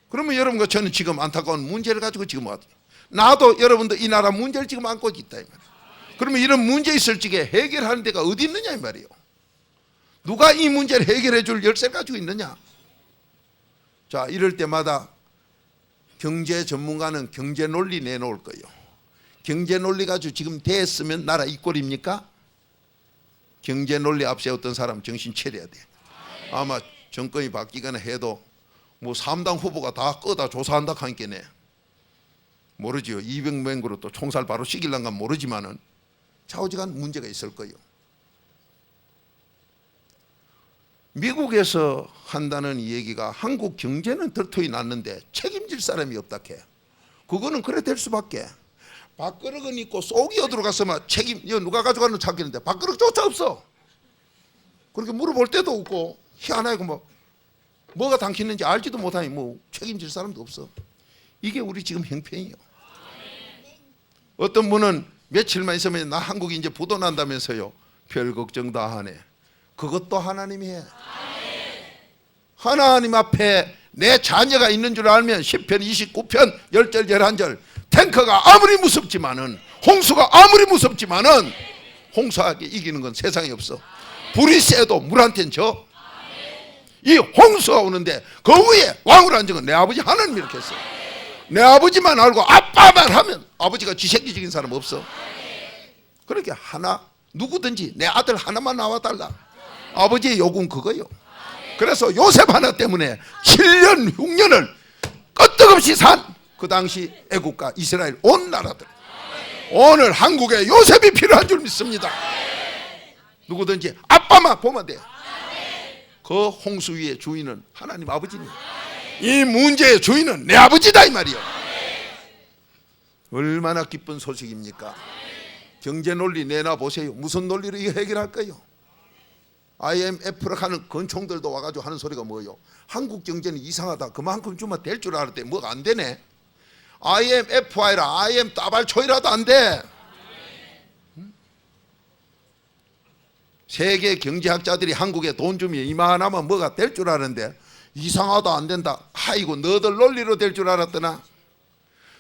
그러면 여러분과 저는 지금 안타까운 문제를 가지고 지금 왔어요. 나도 여러분도 이 나라 문제를 지금 안고 있다 이 말이에요. 그러면 이런 문제 있을 적에 해결하는 데가 어디 있느냐 이 말이에요. 누가 이 문제를 해결해 줄 열쇠를 가지고 있느냐. 자, 이럴 때마다 경제 전문가는 경제 논리 내놓을 거예요. 경제 논리 가지고 지금 됐으면 나라 이 꼴입니까? 경제 논리 앞세웠던 사람 정신 차려야 돼. 아마 정권이 바뀌거나 해도 뭐 3당 후보가 다 꺼다 조사한다 하니까네. 모르지요. 200명으로 또 총살 바로 시킬란가 모르지만은 좌우지간 문제가 있을 거예요. 미국에서 한다는 얘기가 한국 경제는 들통이 났는데 책임질 사람이 없다 해. 그거는 그래 될 수밖에. 밥그릇은 있고 쏙이 어디로 갔으면 책임, 이거 누가 가져가는 찾겠는데 밥그릇조차 없어. 그렇게 물어볼 때도 없고 희한하고 뭐가 담기는지 알지도 못하니 뭐 책임질 사람도 없어. 이게 우리 지금 형편이요. 어떤 분은 며칠만 있으면 나 한국이 이제 부도 난다면서요. 별 걱정 다 하네. 그것도 하나님이 해. 하나님 앞에 내 자녀가 있는 줄 알면 10편 29편 10절 11절 탱커가 아무리 무섭지만은, 홍수가 아무리 무섭지만은 홍수하게 이기는 건 세상에 없어. 불이 세도 물한테는 져. 이 홍수가 오는데 그 위에 왕을 앉은 건 내 아버지 하나님이 이렇게 했어. 내 아버지만 알고 아빠만 하면 아버지가 쥐새끼 죽인 사람 없어. 그러니까 하나 누구든지 내 아들 하나만 나와달라. 아버지의 요구는 그거요. 그래서 요셉 하나 때문에 7년 6년을 끄떡없이 산 그 당시 애국가 이스라엘 온 나라들, 오늘 한국에 요셉이 필요한 줄 믿습니다. 누구든지 아빠만 보면 돼. 그 홍수 위의 주인은 하나님 아버지입니다. 이 문제의 주인은 내 아버지다 이 말이요. 얼마나 기쁜 소식입니까? 경제 논리 내놔 보세요. 무슨 논리로 이거 해결할까요? IMF를 하는 건총들도 와가지고 하는 소리가 뭐예요? 한국 경제는 이상하다. 그만큼 주면 될 줄 알았더니 뭐가 안 되네. IMF 아니라 IM 따발초이라도 안 돼. 세계 경제학자들이 한국에 돈 주면 이만하면 뭐가 될 줄 아는데 이상하다 안 된다. 아이고 너들 논리로 될 줄 알았더나.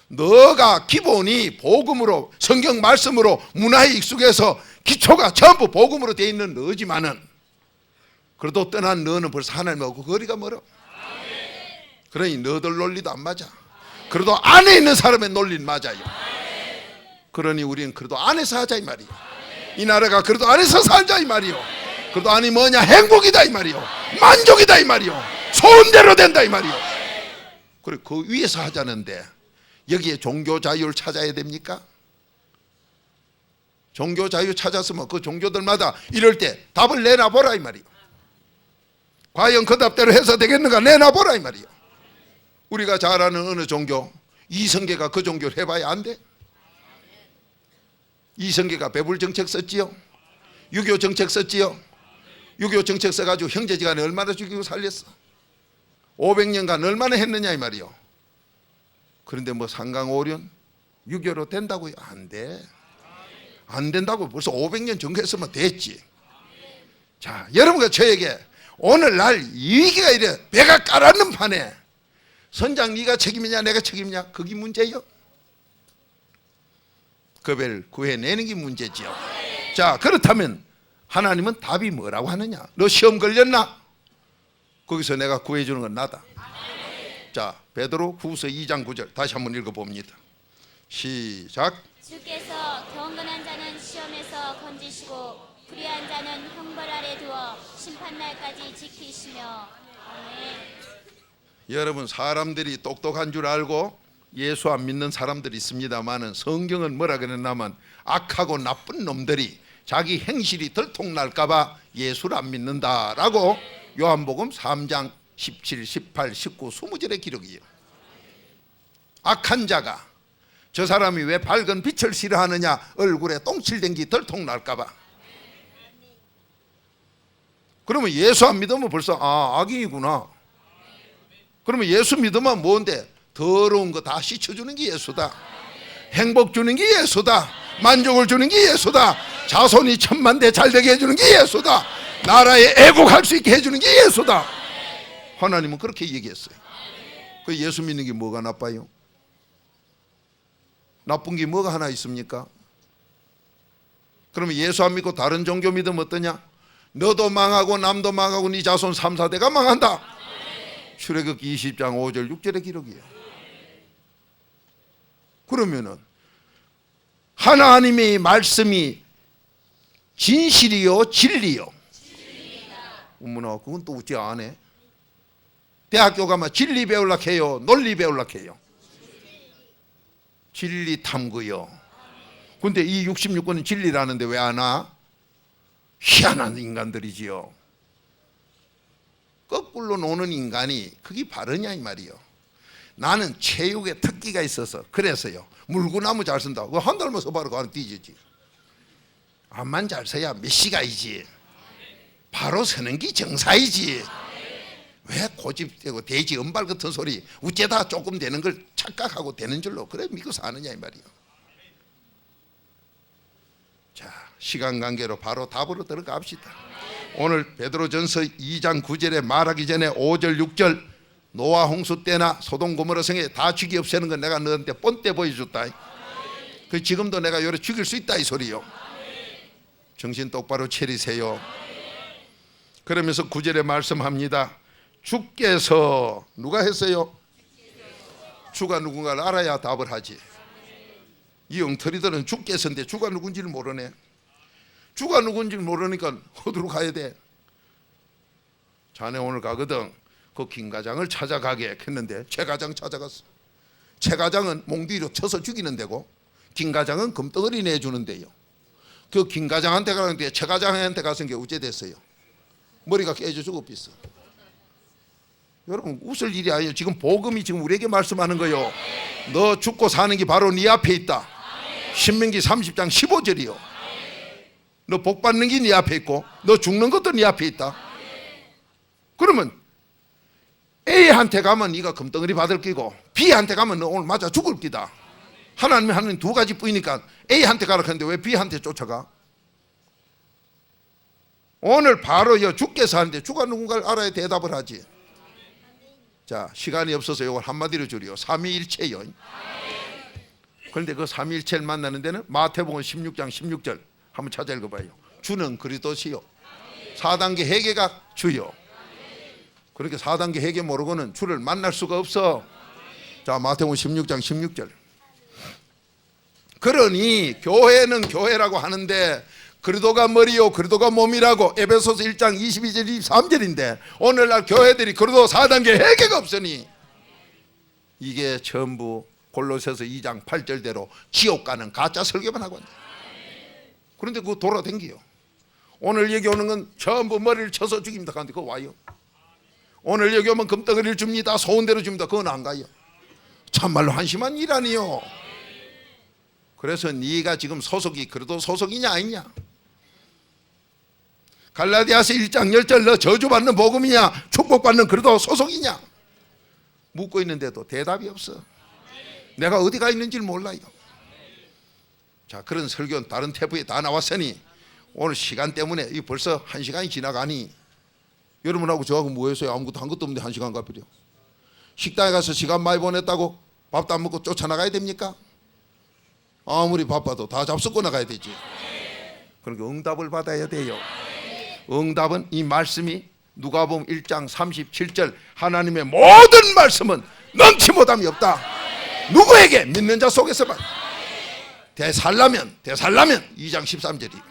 너가 기본이 복음으로 성경 말씀으로 문화에 익숙해서 기초가 전부 복음으로 돼 있는 너지만은 그래도 떠난 너는 벌써 하나님하고 거리가 멀어. 그러니 너들 논리도 안 맞아. 그래도 안에 있는 사람의 논리는 맞아요. 그러니 우리는 그래도 안에서 하자 이 말이요. 이 나라가 그래도 안에서 살자 이 말이요. 그래도 안이 뭐냐? 행복이다 이 말이요. 만족이다 이 말이요. 좋은 대로 된다 이 말이요. 그래 그 위에서 하자는데 여기에 종교 자유를 찾아야 됩니까? 종교 자유 찾았으면 그 종교들마다 이럴 때 답을 내놔보라 이 말이요. 과연 그 답대로 해서 되겠는가 내놔보라 이 말이요. 우리가 잘 아는 어느 종교 이성계가 그 종교를 해봐야 안 돼? 이성계가 배불 정책 썼지요. 유교 정책 썼지요. 유교 정책 써가지고 형제지간에 얼마나 죽이고 살렸어. 500년간 얼마나 했느냐 이 말이요. 그런데 뭐 상강오륜 유교로 된다고요? 안 돼. 안 된다고 벌써 500년 정했으면 됐지. 자, 여러분과 저에게 오늘날 위기가 이래 배가 깔았는 판에 선장 네가 책임이냐 내가 책임이냐 그게 문제요. 그걸 구해내는 게 문제지요. 자, 그렇다면 하나님은 답이 뭐라고 하느냐? 너 시험 걸렸나? 거기서 내가 구해주는 건 나다. 자, 베드로 후서 2장 9절 다시 한번 읽어봅니다. 시작. 주께서 경건한 자는 시험에서 건지시고 불의한 자는 형벌 아래 두어 심판날까지 지키시며. 아멘. 여러분 사람들이 똑똑한 줄 알고 예수 안 믿는 사람들이 있습니다만은 성경은 뭐라 그랬냐면 악하고 나쁜 놈들이 자기 행실이 들통날까봐 예수를 안 믿는다라고 요한복음 3장 17, 18, 19, 20절의 기록이에요. 악한 자가 저 사람이 왜 밝은 빛을 싫어하느냐 얼굴에 똥칠된 게 들통날까봐. 그러면 예수 안 믿으면 벌써 악인이구나. 그러면 예수 믿으면 뭔데? 더러운 거 다 씻어주는 게 예수다. 행복 주는 게 예수다. 만족을 주는 게 예수다. 자손이 천만대 잘되게 해주는 게 예수다. 나라에 애국할 수 있게 해주는 게 예수다. 하나님은 그렇게 얘기했어요. 그 예수 믿는 게 뭐가 나빠요? 나쁜 게 뭐가 하나 있습니까? 그러면 예수 안 믿고 다른 종교 믿으면 어떠냐? 너도 망하고 남도 망하고 네 자손 3, 4대가 망한다. 출애굽기 20장 5절 6절의 기록이에요. 그러면은 하나님의 말씀이 진실이요 진리요? 어머나 그건 또 어찌 안 해? 대학교 가면 진리 배우려고 해요? 논리 배우려고 해요? 진리 탐구요. 근데 이 66권은 진리라는데 왜 안 와? 희한한 인간들이지요. 거꾸로 노는 인간이 그게 바르냐 이 말이요. 나는 체육에 특기가 있어서 그래서요 물구나무 잘 쓴다. 그거 한 달만 써봐라 그거 뒤지지. 암만 잘 써야 메시가이지. 바로 서는 게 정사이지. 왜 고집되고 돼지 은발 같은 소리 우째다 조금 되는 걸 착각하고 되는 줄로 그래 믿고 사느냐 이 말이요. 자, 시간 관계로 바로 답으로 들어갑시다. 오늘 베드로전서 2장 9절에 말하기 전에 5절 6절 노아 홍수 때나 소돔 고모라 성에 다 죽이 없애는 건 내가 너한테 뻔때 보여줬다. 그 지금도 내가 요래 죽일 수 있다 이 소리요. 정신 똑바로 차리세요. 그러면서 9절에 말씀합니다. 주께서 누가 했어요? 주가 누군가를 알아야 답을 하지. 이 엉터리들은 주께서인데 주가 누군지를 모르네. 주가 누군지를 모르니까 어디로 가야 돼? 자네 오늘 가거든. 그 김과장을 찾아가게 했는데 최과장 찾아갔어. 최과장은 몽디로 쳐서 죽이는 데고 김과장은 금덩어리 내주는 데요. 그 김과장한테 가는데 최과장한테 가서 게 어째 됐어요? 머리가 깨져 죽었어. 여러분 웃을 일이 아니에요. 지금 복음이 지금 우리에게 말씀하는 거요. 너 죽고 사는 게 바로 네 앞에 있다. 신명기 30장 15절이요. 너 복 받는 게 네 앞에 있고 너 죽는 것도 네 앞에 있다. 그러면 A한테 가면 네가 금덩어리 받을 끼고 B한테 가면 너 오늘 맞아 죽을 끼다. 하나님이 하는 두 가지 뿐이니까 A한테 가라 하는데 왜 B한테 쫓아가? 오늘 바로 주께서 하는데 주가 누군가를 알아야 대답을 하지. 자, 시간이 없어서 이걸 한마디로 줄여 삼위일체요. 그런데 그 삼위일체를 만나는 데는 마태복음 16장 16절 한번 찾아 읽어봐요. 주는 그리스도시요 4단계 회개가 주요. 그렇게 4단계 회개 모르고는 주를 만날 수가 없어. 자, 마태복음 16장 16절. 그러니 교회는 교회라고 하는데 그리스도가 머리요 그리스도가 몸이라고 에베소서 1장 22절 23절인데 오늘날 교회들이 그리스도 4단계 회개가 없으니 이게 전부 골로새서 2장 8절대로 지옥 가는 가짜 설교만 하고 있다. 그런데 그거 돌아댕겨요. 오늘 여기 오는 건 전부 머리를 쳐서 죽입니다. 그런데 그거 와요. 오늘 여기 오면 금덩어리를 줍니다. 소원대로 줍니다. 그건 안 가요. 참말로 한심한 일 아니요. 그래서 네가 지금 소속이 그래도 소속이냐 아니냐. 갈라디아서 1장 10절 너 저주받는 복음이냐 축복받는 그래도 소속이냐 묻고 있는데도 대답이 없어. 내가 어디가 있는지를 몰라요. 자, 그런 설교는 다른 태프에 다 나왔으니 오늘 시간 때문에 벌써 1시간이 지나가니 여러분하고 저하고 뭐했어요? 아무것도 한 것도 없는데 1시간 가버려. 식당에 가서 시간 많이 보냈다고 밥도 안 먹고 쫓아나가야 됩니까? 아무리 바빠도 다 잡숫고 나가야 되지. 그러니까 응답을 받아야 돼요. 응답은 이 말씀이 누가복음 1장 37절 하나님의 모든 말씀은 넘치 못함이 없다. 누구에게? 믿는 자 속에서만. 대살라면 2장 13절이.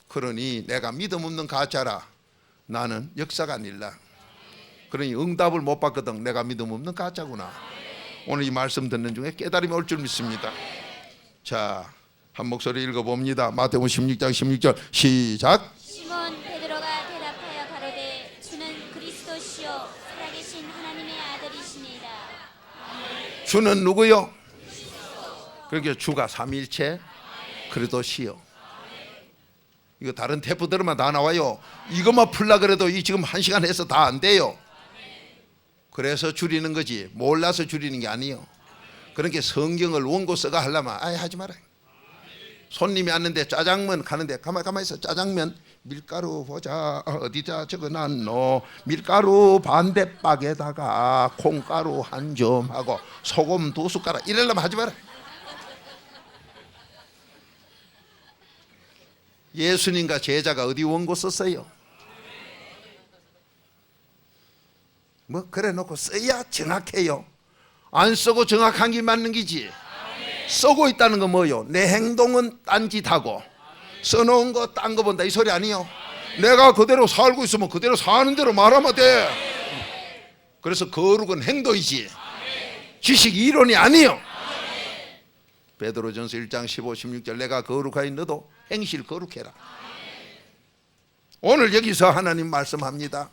그러니 내가 믿음 없는 가짜라. 나는 역사가 아닐라. 그러니 응답을 못 받거든. 내가 믿음 없는 가짜구나. 오늘 이 말씀 듣는 중에 깨달음이 올 줄 믿습니다. 자, 한 목소리 읽어봅니다. 마태복음 16장 16절 시작. 시몬 베드로가 대답하여 가로되 주는 그리스도시요 살아계신 하나님의 아들이시니이다. 주는 누구요? 그러니까 주가 삼위일체 그리스도시요. 이거 다른 테프들만 다 나와요. 이것만 풀라 그래도 이 지금 1시간 해서 다 안 돼요. 그래서 줄이는 거지 몰라서 줄이는 게 아니에요. 그러니까 성경을 원고 써가 하려면 아예 하지 마라. 손님이 왔는데 짜장면 가는데 가만히 있어. 짜장면 밀가루 보자 어디다 적어놨노. 밀가루 반대박에다가 콩가루 한 점 하고 소금 2숟가락 이러려면 하지 마라. 예수님과 제자가 어디 원고 썼어요? 뭐 그래 놓고 써야 정확해요. 안 쓰고 정확한 게 맞는 기지. 쓰고 있다는 건 뭐요? 내 행동은 딴짓하고 써놓은 거 딴 거 본다 이 소리 아니요. 내가 그대로 살고 있으면 그대로 사는 대로 말하면 돼. 그래서 거룩은 행동이지 지식 이론이 아니요. 베드로전서 1장 15, 16절 내가 거룩하니 너도 행실 거룩해라. 오늘 여기서 하나님 말씀합니다.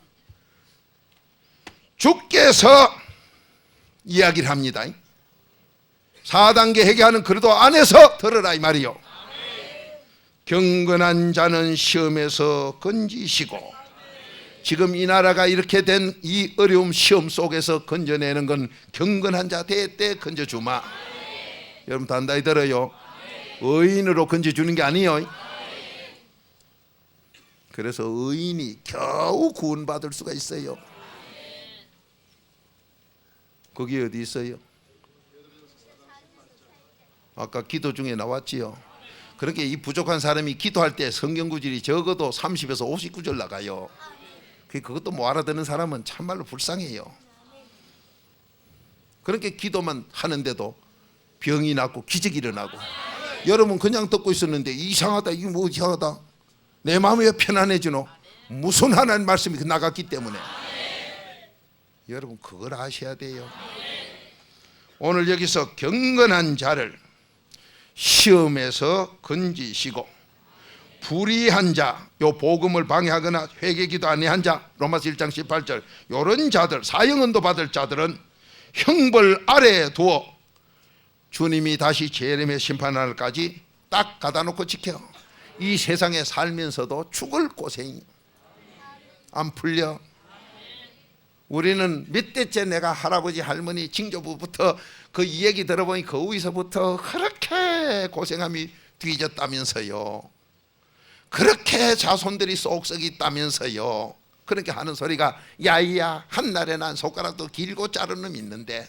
주께서 이야기를 합니다. 4단계 회개하는 그리스도 안에서 들으라 이 말이요. 경건한 자는 시험에서 건지시고. 지금 이 나라가 이렇게 된 이 어려움 시험 속에서 건져내는 건 경건한 자 대때 건져주마. 여러분 단단히 들어요. 의인으로 건져주는 게 아니에요. 그래서 의인이 겨우 구원받을 수가 있어요. 거기 어디 있어요? 아까 기도 중에 나왔지요. 그렇게 이 부족한 사람이 기도할 때 성경 구절이 적어도 30에서 59절 나가요. 그것도 못 알아듣는 사람은 참말로 불쌍해요. 그렇게 기도만 하는데도 병이 낫고 기적이 일어나고. 여러분 그냥 듣고 있었는데 이상하다 이게 뭐 이상하다 내 마음이 왜 편안해지노? 무슨 하나님 말씀이 나갔기 때문에. 여러분 그걸 아셔야 돼요. 오늘 여기서 경건한 자를 시험에서 건지시고 불의한 자, 요 복음을 방해하거나 회개기도 아니한 자, 로마서 1장 18절 요런 자들, 사형언도 받을 자들은 형벌 아래에 두어 주님이 다시 재림의 심판날까지 딱 가다 놓고 지켜. 이 세상에 살면서도 죽을 고생이 안 풀려. 우리는 몇 대째 내가 할아버지 할머니 징조부부터 그 이야기 들어보니 그 위서부터 그렇게 고생함이 뒤졌다면서요. 그렇게 자손들이 쏙 썩이 있다면서요. 그렇게 하는 소리가 야이야 한날에 난 손가락도 길고 자른 놈이 있는데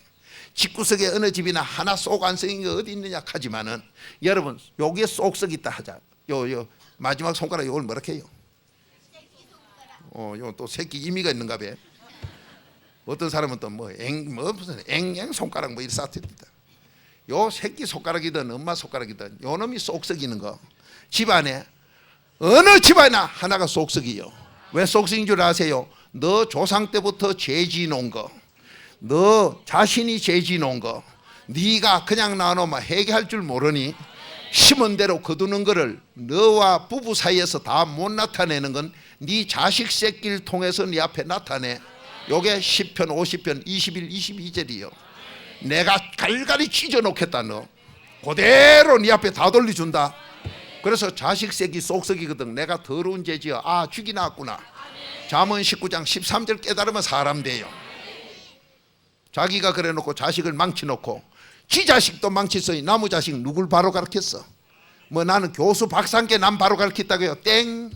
집구석에 어느 집이나 하나 쏙 안 썩인 게 어디 있느냐 하지만은 여러분 여기에 쏙 썩 있다 하자. 요 마지막 손가락 요걸 뭐라 해요? 요 또 새끼 의미가 있는가 봐. 어떤 사람은 또 무슨 앵앵 손가락 뭐 이렇게 쌓습니다. 요 새끼 손가락이든 엄마 손가락이든 요 놈이 쏙 썩이는 거 집안에 어느 집안이나 하나가 쏙 썩이요. 왜 쏙 썩인 줄 아세요? 너 조상 때부터 죄지 놓은 거, 너 자신이 죄지 놓은 거 네가 그냥 놔놓으면 해결할 줄 모르니 심은 대로 거두는 거를 너와 부부 사이에서 다 못 나타내는 건 네 자식 새끼를 통해서 네 앞에 나타내. 요게 10편 50편 21 22절이요. 내가 갈갈이 찢어놓겠다. 너 그대로 네 앞에 다 돌려준다. 그래서 자식 새끼 쏙썩이거든. 내가 더러운 죄지어 죽이 나왔구나. 잠언 19장 13절 깨달으면 사람 돼요. 자기가 그래놓고 자식을 망치놓고 지 자식도 망쳤어요. 나무 자식 누굴 바로 가르쳤어? 뭐 나는 교수 박사께 남 바로 가르쳤다고요? 땡.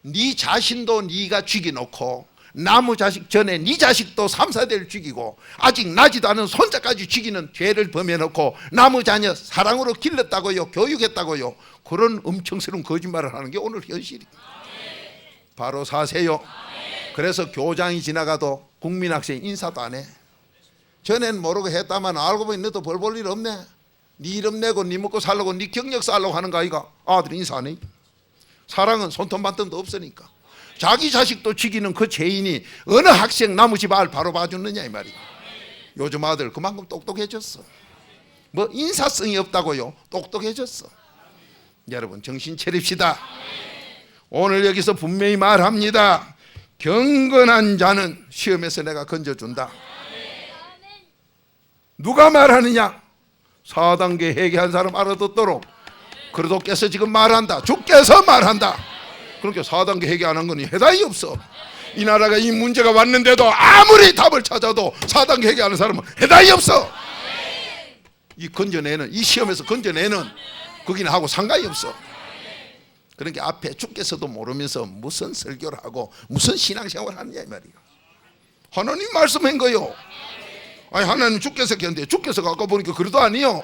네 자신도 네가 죽여놓고 나무 자식 전에 네 자식도 3, 4대를 죽이고 아직 나지도 않은 손자까지 죽이는 죄를 범해놓고 나무 자녀 사랑으로 길렀다고요? 교육했다고요? 그런 엄청스러운 거짓말을 하는 게 오늘 현실이에요. 바로 사세요. 그래서 교장이 지나가도 국민학생 인사도 안 해. 전에는 모르고 했다만 알고 보니 너도 벌 볼 일 없네. 네 이름 내고 네 먹고 살려고 네 경력 쌓으려고 하는 거 아이가? 아들이 인사 안 해. 사랑은 손톱 만듦도 없으니까. 자기 자식도 죽이는 그 죄인이 어느 학생 나무집 알 바로 봐주느냐 이 말이야. 요즘 아들 그만큼 똑똑해졌어. 뭐 인사성이 없다고요? 똑똑해졌어. 여러분 정신 차립시다. 오늘 여기서 분명히 말합니다. 경건한 자는 시험에서 내가 건져준다. 누가 말하느냐? 4단계 회개한 사람 알아듣도록 그리스도께서 지금 말한다. 주께서 말한다. 그렇게 4단계 회개 안 한 건 해당이 없어. 이 나라가 이 문제가 왔는데도 아무리 답을 찾아도 4단계 회개하는 사람은 해당이 없어. 이 건져내는 이 시험에서 건져내는 거기는 하고 상관이 없어. 그러니까 앞에 주께서도 모르면서 무슨 설교를 하고 무슨 신앙생활을 하느냐 이 말이에요. 하나님 말씀한 거요. 아니 하나님 주께서 했는데 주께서 아까 보니까 그래도 아니요.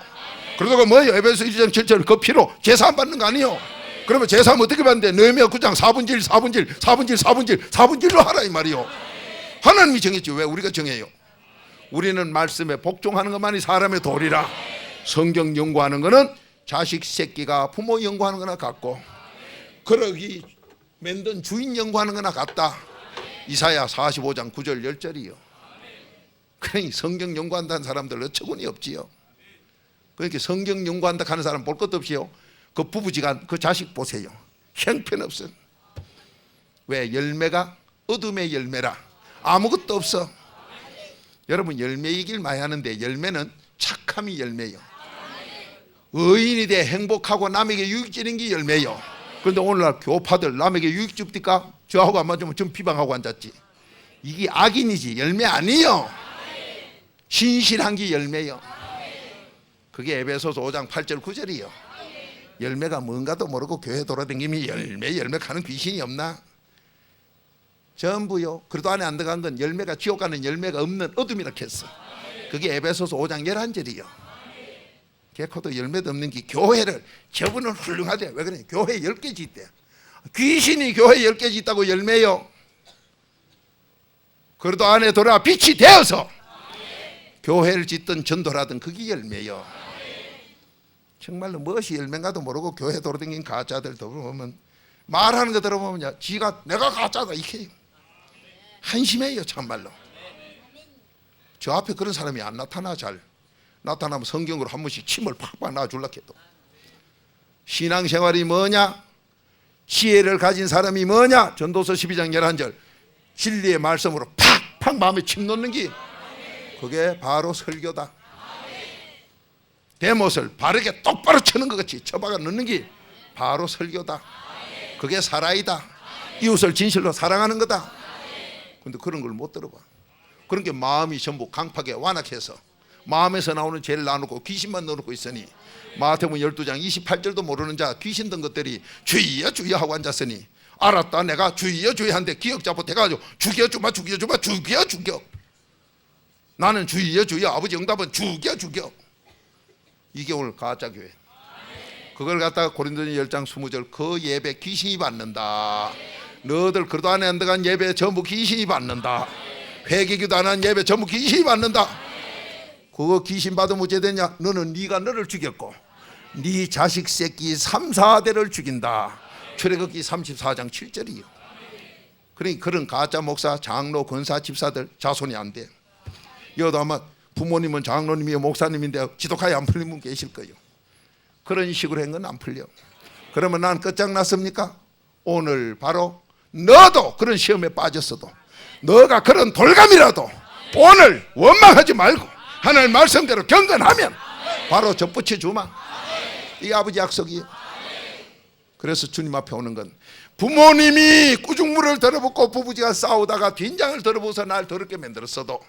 그러다가 뭐예요? 에베소 1장 7절 그 피로 제사 안 받는 거 아니요. 그러면 제사하면 어떻게 받는데? 느헤미야 9장 4분질 4분질 4분질 4분질 4분질로 하라 이 말이요. 하나님이 정했지 왜 우리가 정해요? 우리는 말씀에 복종하는 것만이 사람의 도리라. 성경 연구하는 거는 자식 새끼가 부모 연구하는 거나 같고 그러기 만든 주인 연구하는 거나 같다. 이사야 45장 9절 10절이요. 그러니 성경 연구한다는 사람들 어처구니 없지요. 그러니까 성경 연구한다 하는 사람 볼 것도 없이요. 그 부부지간 그 자식 보세요. 형편없어. 왜? 열매가 어둠의 열매라. 아무것도 없어. 여러분 열매이길 많이 하는데 열매는 착함이 열매요. 의인이 돼 행복하고 남에게 유익 주는 게 열매요. 그런데 오늘날 교파들 남에게 유익 줍니까? 저하고 안 맞으면 전 비방하고 앉았지. 이게 악인이지 열매 아니요. 신실한 게 열매요. 그게 에베소서 5장 8절 9절이요. 열매가 뭔가도 모르고 교회 돌아다니면 열매 가는 귀신이 없나? 전부요. 그래도 안에 안 들어간 건 열매가 지옥 가는 열매가 없는 어둠이라 했어. 그게 에베소서 5장 11절이요. 개코도 열매도 없는 게 교회를 저분은 훌륭하대. 왜 그래? 교회 10개 짓대. 귀신이 교회 10개 짓다고 열매요. 그래도 안에 돌아 빛이 되어서 교회를 짓든 전도라든 그게 열매요. 정말로 무엇이 열매인가도 모르고 교회 돌아다니는 가짜들 들어보면 말하는 거 들어보면 지가 내가 가짜다 이렇게 한심해요. 참말로. 저 앞에 그런 사람이 안 나타나. 잘 나타나면 성경으로 한 번씩 침을 팍팍 놔줄라 해도. 신앙생활이 뭐냐? 지혜를 가진 사람이 뭐냐? 전도서 12장 11절 진리의 말씀으로 팍팍 마음에 침 놓는 게 그게 바로 설교다. 대못을 바르게 똑바로 쳐는 것 같이 쳐박아 넣는 게 바로 설교다. 그게 사랑이다. 이웃을 진실로 사랑하는 거다. 근데 그런 걸 못 들어봐. 그런 게 마음이 전부 강팍에 완악해서 마음에서 나오는 죄를 놔놓고 귀신만 넣어놓고 있으니, 마태복음 12장 28절도 모르는 자 귀신 든 것들이 주여 주여 하고 앉았으니, 알았다 내가 주여 주여 한데 기억 잡고 대가지고 죽여주마 죽여주마 죽여. 나는 주여 주여, 아버지 응답은 죽여. 이게 오늘 가짜교회. 그걸 갖다가 고린도전 10장 20절 그 예배 귀신이 받는다. 너들 그래도 안 한다간 예배 전부 귀신이 받는다. 회개기도 안 한 예배 전부 귀신이 받는다. 그거 귀신 받으면 어째 되냐? 너는 네가 너를 죽였고 네 자식 새끼 3, 4대를 죽인다. 출애굽기 34장 7절이요. 그러니 그런 가짜 목사, 장로, 권사, 집사들 자손이 안 돼. 여도 아마 부모님은 장로님이요 목사님인데 지독하게 안 풀린 분 계실 거예요. 그런 식으로 한 건 안 풀려. 그러면 난 끝장났습니까? 오늘 바로 너도 그런 시험에 빠졌어도, 너가 그런 돌감이라도 오늘 원망하지 말고 하나님 말씀대로 경건하면 바로 접붙여 주마. 이 아버지 약속이에요. 그래서 주님 앞에 오는 건, 부모님이 꾸중물을 들어붓고 부부지가 싸우다가 된장을 들어부어서 날 더럽게 만들었어도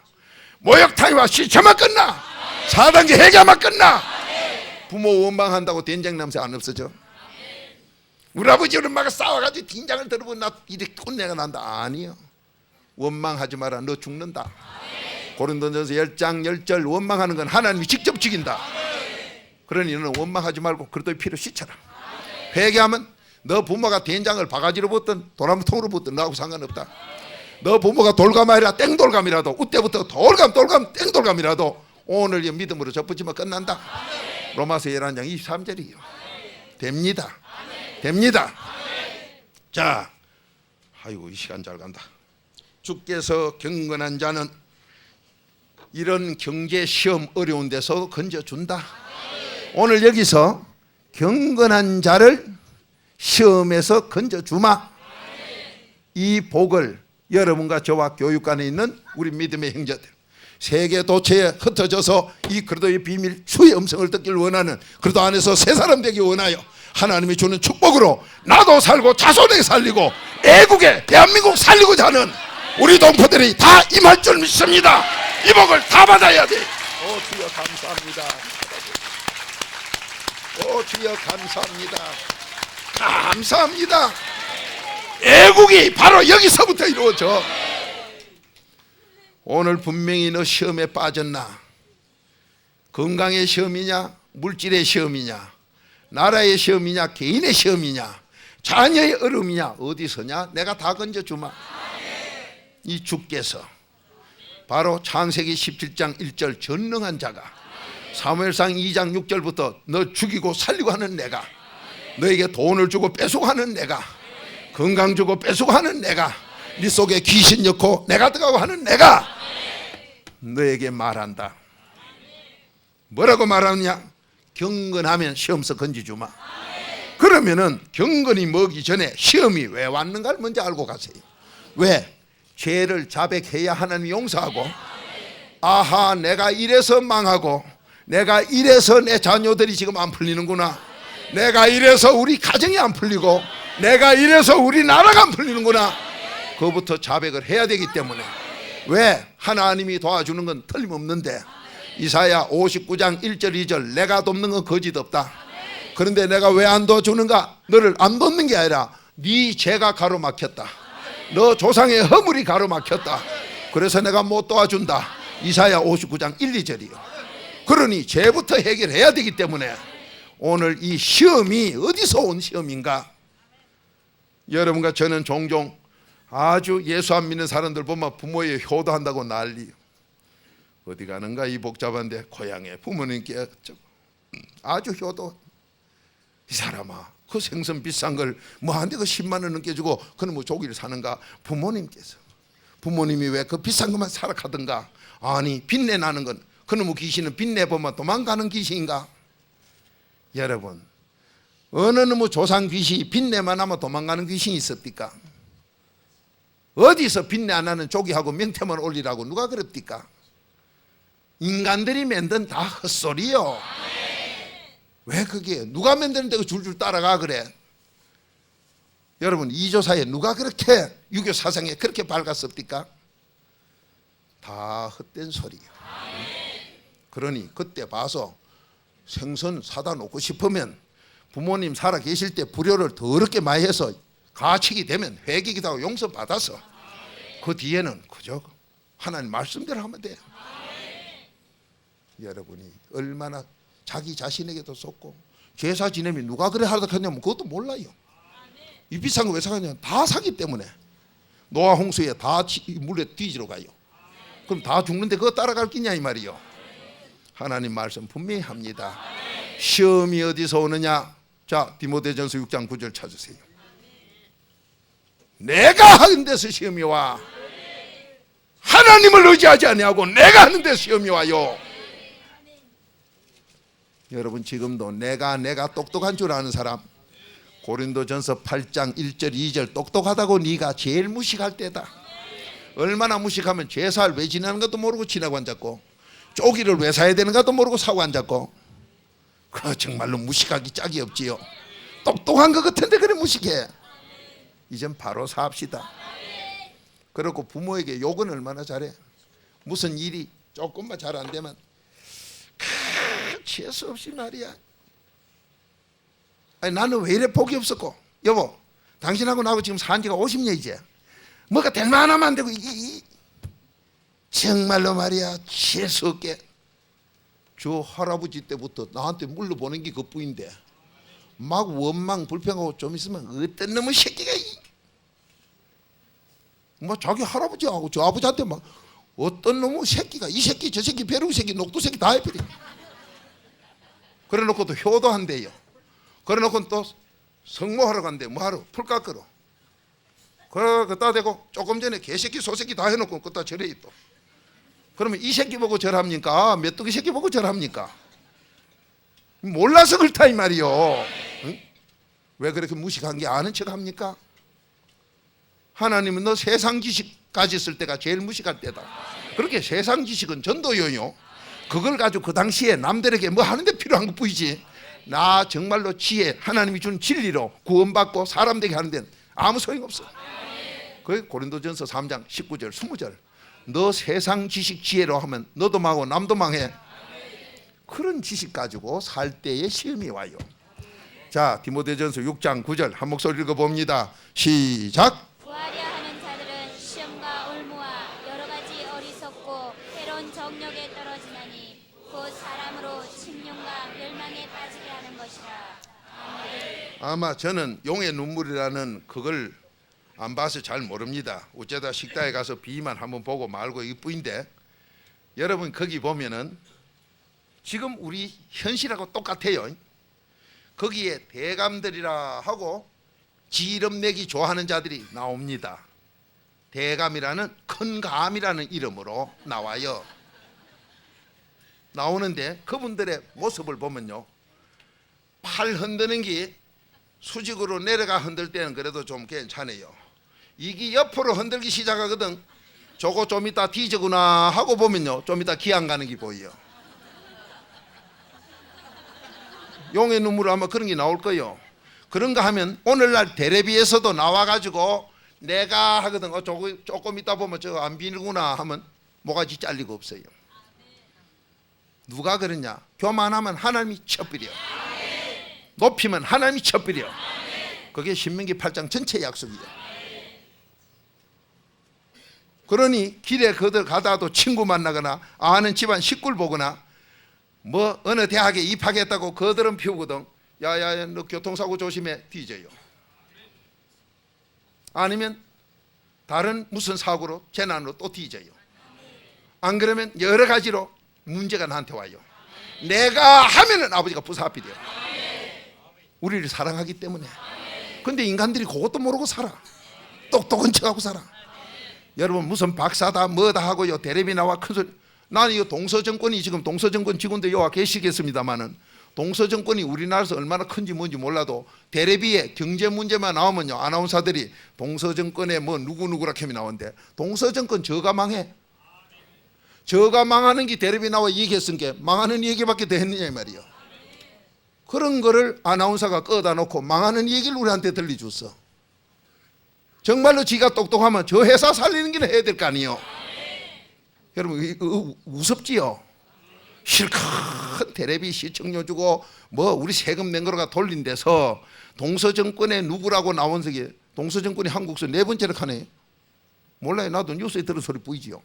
모욕탕이와 시체만 끝나, 4단계 해결만 끝나. 부모 원망한다고 된장 냄새 안 없어져? 우리 아버지 우리 엄마가 싸워가지고 된장을 들어보면 나 이렇게 꼰내가 난다. 아니요. 원망하지 마라. 너 죽는다. 고린도전서 10장 10절 원망하는 건 하나님이 직접 죽인다. 그러니 너는 원망하지 말고 그래도 피로 씻어라. 회개하면 너 부모가 된장을 바가지로 붓든 도나무통으로 붓든 나하고 상관없다. 너 부모가 돌감이라 땡돌감이라도, 그때부터 돌감 땡돌감이라도 오늘 이 믿음으로 접붙이면 끝난다. 로마서 11장 23절이요. 됩니다. 자, 아이고 이 시간 잘 간다. 주께서 경건한 자는 이런 경제 시험 어려운 데서 건져준다. 오늘 여기서 경건한 자를 시험에서 건져주마. 이 복을 여러분과 저와 교육관에 있는 우리 믿음의 형제들, 세계 도처에 흩어져서 이 그리스도의 비밀 수의 음성을 듣기를 원하는 그리스도 안에서 새 사람 되기 원하여 하나님이 주는 축복으로 나도 살고 자손에게 살리고 애국에 대한민국 살리고자 하는 우리 동포들이 다 임할 줄 믿습니다. 이 복을 다 받아야 돼. 주여 감사합니다. 주여 감사합니다. 애국이 바로 여기서부터 이루어져. 오늘 분명히 너 시험에 빠졌나? 건강의 시험이냐? 물질의 시험이냐? 나라의 시험이냐? 개인의 시험이냐? 자녀의 어려움이냐? 어디서냐? 내가 다 건져주마. 이 주께서 바로 창세기 17장 1절 전능한 자가, 사무엘상 2장 6절부터 너 죽이고 살리고 하는 내가, 너에게 돈을 주고 뺏고 하는 내가, 건강 주고 뺏고 하는 내가, 네 속에 귀신 넣고 내가 들어가고 하는 내가 너에게 말한다. 뭐라고 말하느냐? 경건하면 시험서 건지주마. 그러면은 경건이 뭐기 전에 시험이 왜 왔는가를 먼저 알고 가세요. 왜? 죄를 자백해야 하나님 용서하고, 아하 내가 이래서 망하고, 내가 이래서 내 자녀들이 지금 안 풀리는구나, 내가 이래서 우리 가정이 안 풀리고, 내가 이래서 우리 나라가 안 풀리는구나. 그거부터 자백을 해야 되기 때문에. 왜? 하나님이 도와주는 건 틀림없는데, 이사야 59장 1절 2절 내가 돕는 건 거짓 없다. 그런데 내가 왜 안 도와주는가? 너를 안 돕는 게 아니라 네 죄가 가로막혔다. 너 조상의 허물이 가로막혔다. 그래서 내가 못 도와준다. 이사야 59장 1, 2절이요. 그러니 죄부터 해결해야 되기 때문에 오늘 이 시험이 어디서 온 시험인가? 여러분과 저는 종종 아주 예수 안 믿는 사람들 보면 부모에 효도한다고 난리. 어디 가는가 이 복잡한데 고향에 부모님께 아주 효도. 이 사람아 그 생선 비싼 걸 뭐한데 그 10만 원 넘게 주고 그는 뭐 조기를 사는가? 부모님께서. 부모님이 왜 그 비싼 것만 사라 하던가? 아니 빚내 나는 건 그놈의 귀신은 빚내 보면 도망가는 귀신인가? 여러분 어느 놈의 조상 귀신이 빚내만 하면 도망가는 귀신이 있습니까? 어디서 빚내 안 하는 조기하고 명태만 올리라고 누가 그럽니까? 인간들이 만든 다 헛소리요. 왜 그게 누가 만드는데 그 줄줄 따라가 그래? 여러분 이조사에 누가 그렇게 유교 사상에 그렇게 밝았습니까? 다 헛된 소리예요. 그러니 그때 봐서 생선 사다 놓고 싶으면 부모님 살아 계실 때 불효를 더럽게 많이 해서 가책이 되면 회개기도 하고 용서 받아서 그 뒤에는 그저 하나님 말씀대로 하면 돼요. 여러분이 얼마나 자기 자신에게도 속고 제사 지내면 누가 그래 하다 했냐면 그것도 몰라요. 이 비싼 거 왜 사가냐? 다 사기 때문에 노아 홍수에 다 물에 뒤지러 가요. 그럼 다 죽는데 그거 따라갈 끼냐 이 말이요. 하나님 말씀 분명히 합니다. 시험이 어디서 오느냐? 자, 디모데전서 6장 9절 찾으세요. 내가 하는 데서 시험이 와. 하나님을 의지하지 아니하고 내가 하는 데서 시험이 와요. 여러분 지금도 내가 똑똑한 줄 아는 사람, 고린도전서 8장 1절 2절 똑똑하다고 네가 제일 무식할 때다. 얼마나 무식하면 제사를 왜 지내는 것도 모르고 지나고 앉았고 쪼기를 왜 사야 되는가도 모르고 사고 앉았고 그 정말로 무식하기 짝이 없지요. 똑똑한 것 같은데 그래 무식해. 이젠 바로 삽시다. 그리고 부모에게 욕은 얼마나 잘해. 무슨 일이 조금만 잘 안 되면 재수 없이 말이야. 아니 나는 왜 이래 복이 없었고 여보 당신하고 나하고 지금 산 지가 50년 이제 뭐가 될 만하면 안 되고 정말로 말이야 재수 없게 저 할아버지 때부터 나한테 물러보는 게 그뿐인데 막 원망 불평하고 좀 있으면 어떤 놈의 새끼가 뭐 자기 할아버지하고 저 아버지한테 막 어떤 놈의 새끼가 이 새끼 저 새끼 벼룩 새끼 녹두 새끼 다 해버려. 그래 놓고 또 효도한대요. 그래 놓고 또 성모하러 간대. 뭐하러? 풀 깎으러. 그따 대고 조금 전에 개새끼 소새끼 다 해놓고 그따 절해요 또. 그러면 이 새끼 보고 절합니까? 메뚜기 새끼 보고 절합니까? 몰라서 그렇다 이 말이요. 응? 왜 그렇게 무식한 게 아는 척 합니까? 하나님은 너 세상 지식까지 쓸 때가 제일 무식할 때다. 그렇게 세상 지식은 전도요요. 그걸 가지고 그 당시에 남들에게 뭐 하는데 필요한 것 뿐이지 나 정말로 지혜 하나님이 준 진리로 구원받고 사람 되게 하는 데는 아무 소용없어. 그 고린도전서 3장 19절 20절 너 세상 지식 지혜로 하면 너도 망하고 남도 망해. 그런 지식 가지고 살 때에 시험이 와요. 자 디모데전서 6장 9절 한 목소리 읽어봅니다. 시작. 구하려 하는 자들은 시험과 올무와 여러 가지 어리석고 해로운 정욕에 떨어지나니 곧 사람으로 침륜과 멸망에 빠지게 하는 것이라. 아멘. 아마 저는 용의 눈물이라는 그걸 안 봐서 잘 모릅니다. 어쩌다 식당에 가서 비만 한번 보고 말고 이뿐인데 여러분 거기 보면은 지금 우리 현실하고 똑같아요. 거기에 대감들이라 하고 지름내기 좋아하는 자들이 나옵니다. 대감이라는 큰 감이라는 이름으로 나와요. 나오는데 그분들의 모습을 보면요 팔 흔드는 게 수직으로 내려가 흔들 때는 그래도 좀 괜찮아요. 이게 옆으로 흔들기 시작하거든. 저거 좀 이따 뒤지구나 하고 보면요 좀 이따 기안 가는 게 보여요. 용의 눈물 아마 그런 게 나올 거예요. 그런가 하면 오늘날 텔레비에서도 나와가지고 내가 하거든. 조금 이따 보면 저거 안 비는구나 하면 모가지 잘리고 없어요. 누가 그러냐? 교만하면 하나님이 쳐버려. 높이면 하나님이 쳐버려. 그게 신명기 8장 전체 약속이에요. 그러니 길에 그들 가다도 친구 만나거나 아는 집안 식구를 보거나 뭐 어느 대학에 입학했다고 그들은 피우거든. 야야 너 교통사고 조심해 뒤져요. 아니면 다른 무슨 사고로 재난으로 또 뒤져요. 안 그러면 여러 가지로 문제가 나한테 와요. 내가 하면은 아버지가 부사합이돼요. 우리를 사랑하기 때문에. 근데 인간들이 그것도 모르고 살아. 똑똑한 척하고 살아. 여러분 무슨 박사다 뭐다 하고요 텔레비 나와 큰 소리. 나는 이 동서정권이 지금 동서정권 직원들 여와 계시겠습니다만은 동서정권이 우리나라에서 얼마나 큰지 뭔지 몰라도 텔레비에 경제 문제만 나오면요 아나운서들이 동서정권에 뭐 누구누구라 캠이 나오는데 동서정권 저가 망해. 저가 망하는 게 텔레비 나와 얘기했으니까 망하는 얘기밖에 더 했느냐 이 말이요. 그런 거를 아나운서가 꺼다 놓고 망하는 얘기를 우리한테 들려줬어. 정말로 지가 똑똑하면 저 회사 살리는 길을 해야 될 거 아니에요. 여러분 이거 우습지요. 실컷 텔레비 시청료 주고 뭐 우리 세금 낸 거가 돌린 데서 동서정권의 누구라고 나온 적이 동서정권이 한국서 4번째를 하네. 몰라요. 나도 뉴스에 들은 소리 보이지요.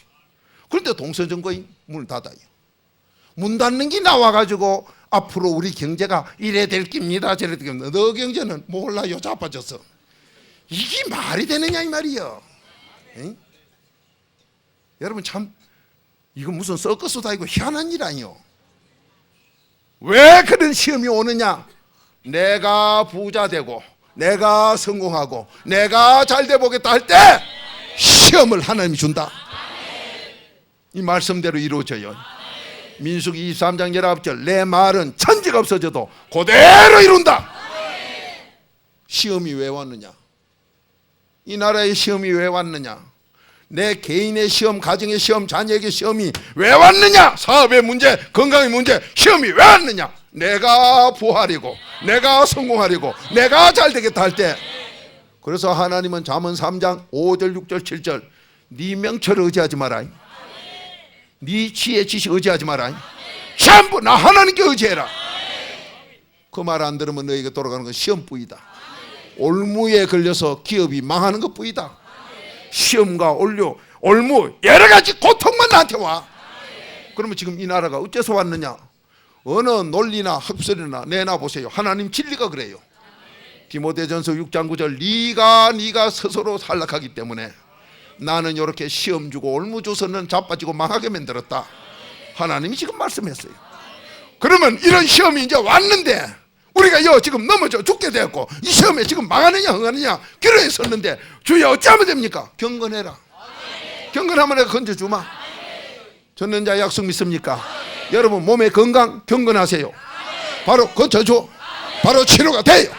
그런데 동서정권이 문을 닫아요. 문 닫는 게 나와가지고 앞으로 우리 경제가 이래 될 겁니다 저래 될 겁니다. 너 경제는 몰라요. 자빠졌어. 이게 말이 되느냐 이 말이요. 에? 여러분 참 이거 무슨 서커스도 아니고 희한한 일 아니요. 왜 그런 시험이 오느냐? 내가 부자 되고 내가 성공하고 내가 잘 돼 보겠다 할 때 시험을 하나님이 준다. 이 말씀대로 이루어져요. 민수기 23장 19절 내 말은 천지가 없어져도 그대로 이룬다. 시험이 왜 왔느냐? 이 나라의 시험이 왜 왔느냐? 내 개인의 시험, 가정의 시험, 자녀에게 시험이 왜 왔느냐? 사업의 문제, 건강의 문제, 시험이 왜 왔느냐? 내가 부하리고 내가 성공하리고 내가 잘 되겠다 할 때. 그래서 하나님은 잠언 3장 5절 6절 7절 네 명철을 의지하지 마라. 네 지혜 지식 의지하지 마라. 전부 나 하나님께 의지해라. 그 말 안 들으면 너에게 돌아가는 건 시험뿐이다. 올무에 걸려서 기업이 망하는 것뿐이다. 시험과 올무 여러 가지 고통만 나한테 와. 그러면 지금 이 나라가 어째서 왔느냐? 어느 논리나 학설이나 내놔보세요. 하나님 진리가 그래요. 디모데전서 6장 9절 네가 스스로 탈락하기 때문에 나는 이렇게 시험 주고 올무 줘서는 자빠지고 망하게 만들었다. 하나님이 지금 말씀했어요. 그러면 이런 시험이 이제 왔는데 우리가 지금 넘어져 죽게 되었고 이 시험에 지금 망하느냐 흥하느냐 기로에 섰는데 주여 어찌하면 됩니까? 경건해라. 경건하면 내가 건져주마. 전능자 약속 믿습니까? 여러분 몸의 건강 경건하세요. 바로 건져줘. 바로 치료가 돼요.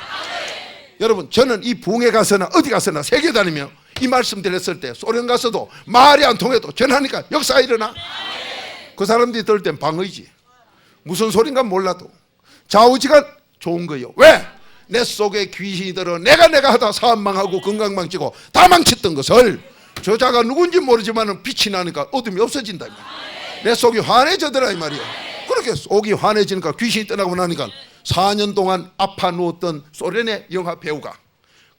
여러분 저는 이 부흥에 가서나 어디 가서나 세계 다니며 이 말씀 드렸을 때 소련 가서도 말이 안 통해도 전하니까 역사가 일어나. 그 사람들이 들을 땐 방의지. 무슨 소린가 몰라도 좌우지간 좋은 거예요. 왜? 내 속에 귀신이 들어 내가 하다 사업 망하고 건강 망치고 다 망쳤던 것을 저자가 누군지 모르지만 빛이 나니까 어둠이 없어진다. 내 속이 환해져더라 이 말이야. 그렇게 속이 환해지니까 귀신이 떠나고 나니까 4년 동안 아파 누웠던 소련의 영화 배우가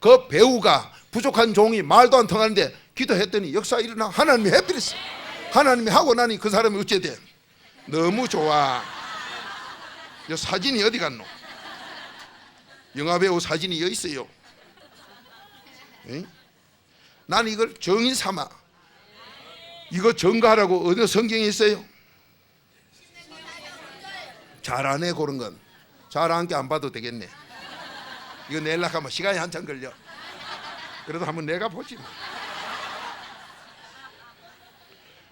그 배우가 부족한 종이 말도 안 통하는데 기도했더니 역사 일어나. 하나님이 해버렸어. 하나님이 하고 나니 그 사람이 어째 돼? 너무 좋아. 이 사진이 어디 갔노? 영화배우 사진이 여기 있어요. 난 이걸 정인 삼아 이거 증거하라고 어느 성경에 있어요? 잘하네. 그런 건 잘한 게 안 봐도 되겠네. 이거 내려고 하면 시간이 한참 걸려. 그래도 한번 내가 보지.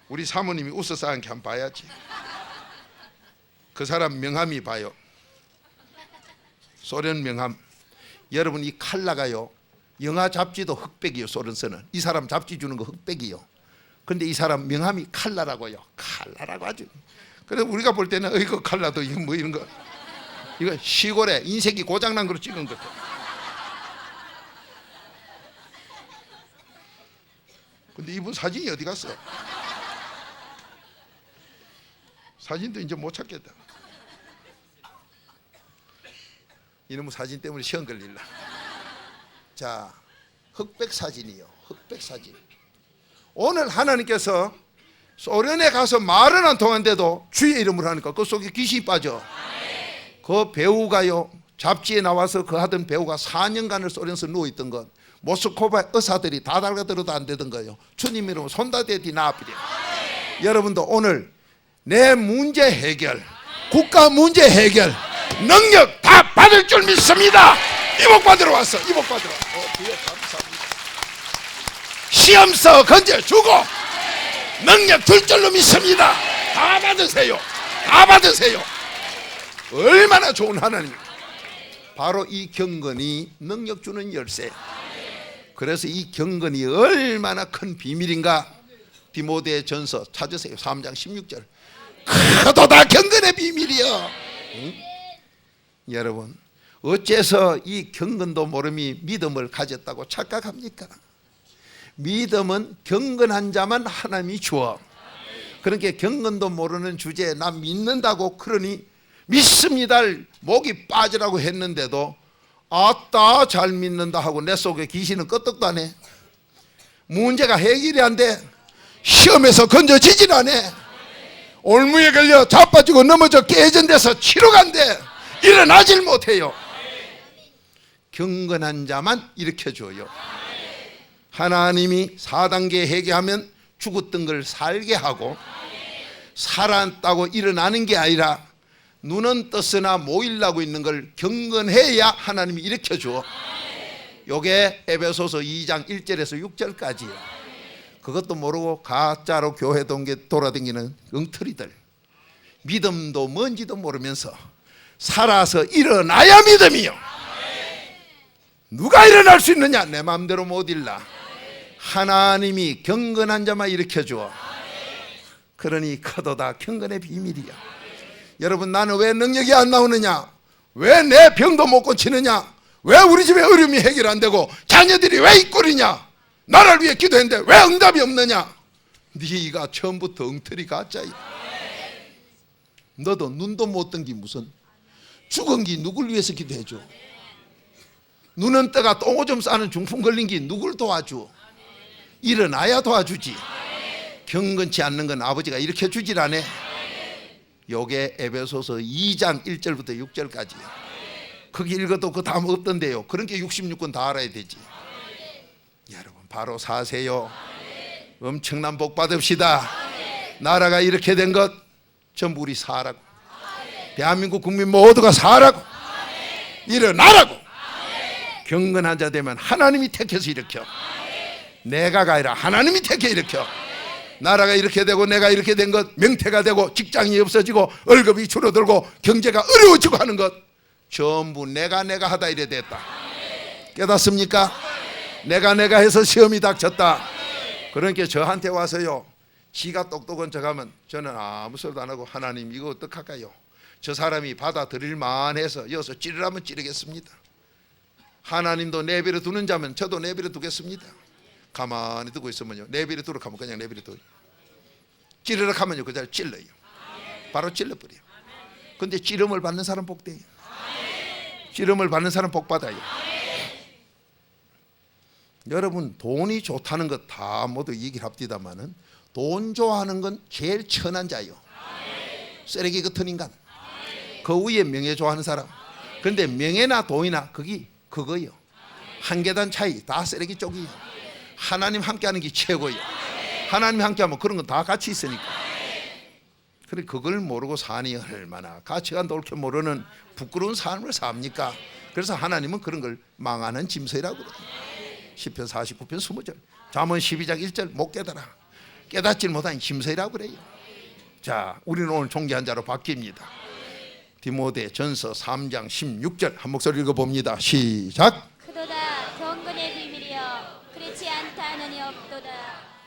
우리 사모님이 웃어서 한 게 한번 봐야지. 그 사람 명함이 봐요. 소련 명함. 여러분 이 칼라가요 영화 잡지도 흑백이요. 소련서는 이 사람 잡지 주는 거 흑백이요. 근데 이 사람 명함이 칼라라고요. 칼라라고 하죠. 그래서 우리가 볼 때는 이거 칼라도 이거 뭐 이런 거 이거 시골에 인쇄기 고장난 거로 찍은 것. 근데 이분 사진이 어디 갔어? 사진도 이제 못 찾겠다. 이놈의 사진 때문에 시험 걸릴라. 자, 흑백 사진이요. 흑백 사진. 오늘 하나님께서 소련에 가서 말은 안 통한데도 주의 이름을 하니까 그 속에 귀신이 빠져. 그 배우가요 잡지에 나와서 그 하던 배우가 4년간을 소련에서 누워있던 건 모스크바 의사들이 다 달가들어도 안 되던 거예요. 주님 이름으로 손다대디 나아피래. 여러분도 오늘 내 문제 해결, 국가 문제 해결 능력 다 받을 줄 믿습니다. 이복 받으러 왔어. 이복 받으러. 주여 감사합니다. 시험서 건져주고 능력 줄 줄로 믿습니다. 다 받으세요. 다 받으세요. 얼마나 좋은 하나님입니까? 바로 이 경건이 능력 주는 열쇠. 그래서 이 경건이 얼마나 큰 비밀인가. 디모데 전서 찾으세요. 3장 16절. 그것도 다 경건의 비밀이요. 응? 여러분, 어째서 이 경건도 모름이 믿음을 가졌다고 착각합니까? 믿음은 경건한 자만 하나님이 주어. 그러니까 경건도 모르는 주제에 나 믿는다고 그러니 믿습니다 목이 빠지라고 했는데도 아따 잘 믿는다 하고 내 속에 귀신은 끄떡도 안 해. 문제가 해결이 안 돼. 시험에서 건져지질 않아. 올무에 걸려 자빠지고 넘어져 깨진데서 치료가 안 돼. 일어나질 못해요. 경건한 자만 일으켜줘요. 하나님이 4단계 회개하면 죽었던 걸 살게 하고 살았다고 일어나는 게 아니라 눈은 떴으나 모이려고 있는 걸 경건해야 하나님이 일으켜줘. 요게 에베소서 2장 1절에서 6절까지예요. 그것도 모르고 가짜로 교회 돌아다니는 엉터리들, 믿음도 뭔지도 모르면서 살아서 일어나야 믿음이요. 누가 일어날 수 있느냐? 내 마음대로 못 일나. 하나님이 경건한 자만 일으켜줘. 그러니 커도다 경건의 비밀이야. 여러분, 나는 왜 능력이 안 나오느냐? 왜 내 병도 못 고치느냐? 왜 우리 집에 어려움이 해결 안 되고 자녀들이 왜 이 꼴이냐? 나를 위해 기도했는데 왜 응답이 없느냐? 네가 처음부터 엉터리 가짜야. 너도 눈도 못 뜬 게 무슨 죽은 게 누굴 위해서 기도해줘? 눈은 떠가 똥오줌 싸는 중풍 걸린 게 누굴 도와줘? 일어나야 도와주지. 경건치 않는 건 아버지가 일으켜 주질 않아. 요게 에베소서 2장 1절부터 6절까지야. 거기 읽어도 그 다음 없던데요. 그러니까 66권 다 알아야 되지. 여러분, 바로 사세요. 엄청난 복 받읍시다. 나라가 이렇게 된 것 전부 우리 사라고. 대한민국 국민 모두가 사라고. 일어나라고. 경건한 자 되면 하나님이 택해서 일으켜. 내가가 아니라 하나님이 택해 일으켜. 나라가 이렇게 되고 내가 이렇게 된 것, 명태가 되고 직장이 없어지고 월급이 줄어들고 경제가 어려워지고 하는 것 전부 내가 하다 이래 됐다. 깨닫습니까? 내가 해서 시험이 닥쳤다. 그러니까 저한테 와서요, 지가 똑똑한 척하면 저는 아무 소리도 안 하고 하나님 이거 어떡할까요? 저 사람이 받아들일 만해서 여기서 찌르라면 찌르겠습니다. 하나님도 내버려 두는 자면 저도 내버려 두겠습니다. 가만히 두고 있으면요, 내버려 두라 하면 그냥 내버려 둬요. 찌르라 하면요, 그 자리 찔러요. 바로 찔러버려요. 근데 찌름을 받는 사람 복돼요. 찌름을 받는 사람 복 받아요. 여러분, 돈이 좋다는 것 다 모두 얘기를 합디다마는 돈 좋아하는 건 제일 천한 자요. 쓰레기 같은 인간. 그 위에 명예 좋아하는 사람. 근데 명예나 돈이나 그거요. 한 계단 차이. 다 쓰레기 쪽이요. 하나님 함께하는 게 최고예요. 하나님 함께하면 그런 건 다 같이 있으니까. 그래, 그걸 모르고 사니 얼마나 가치관도 옳게 모르는 부끄러운 삶을 삽니까? 그래서 하나님은 그런 걸 망하는 짐승이라고 그래요. 시편 49편 20절, 잠언 12장 1절 못 깨달아. 깨닫지 못한 짐승이라고 그래요. 자, 우리는 오늘 존귀한 자로 바뀝니다. 디모데 전서 3장 16절 한 목소리 읽어봅니다. 시작. 그도다 경건의 비밀이여 그렇지 않다 하느니 없도다.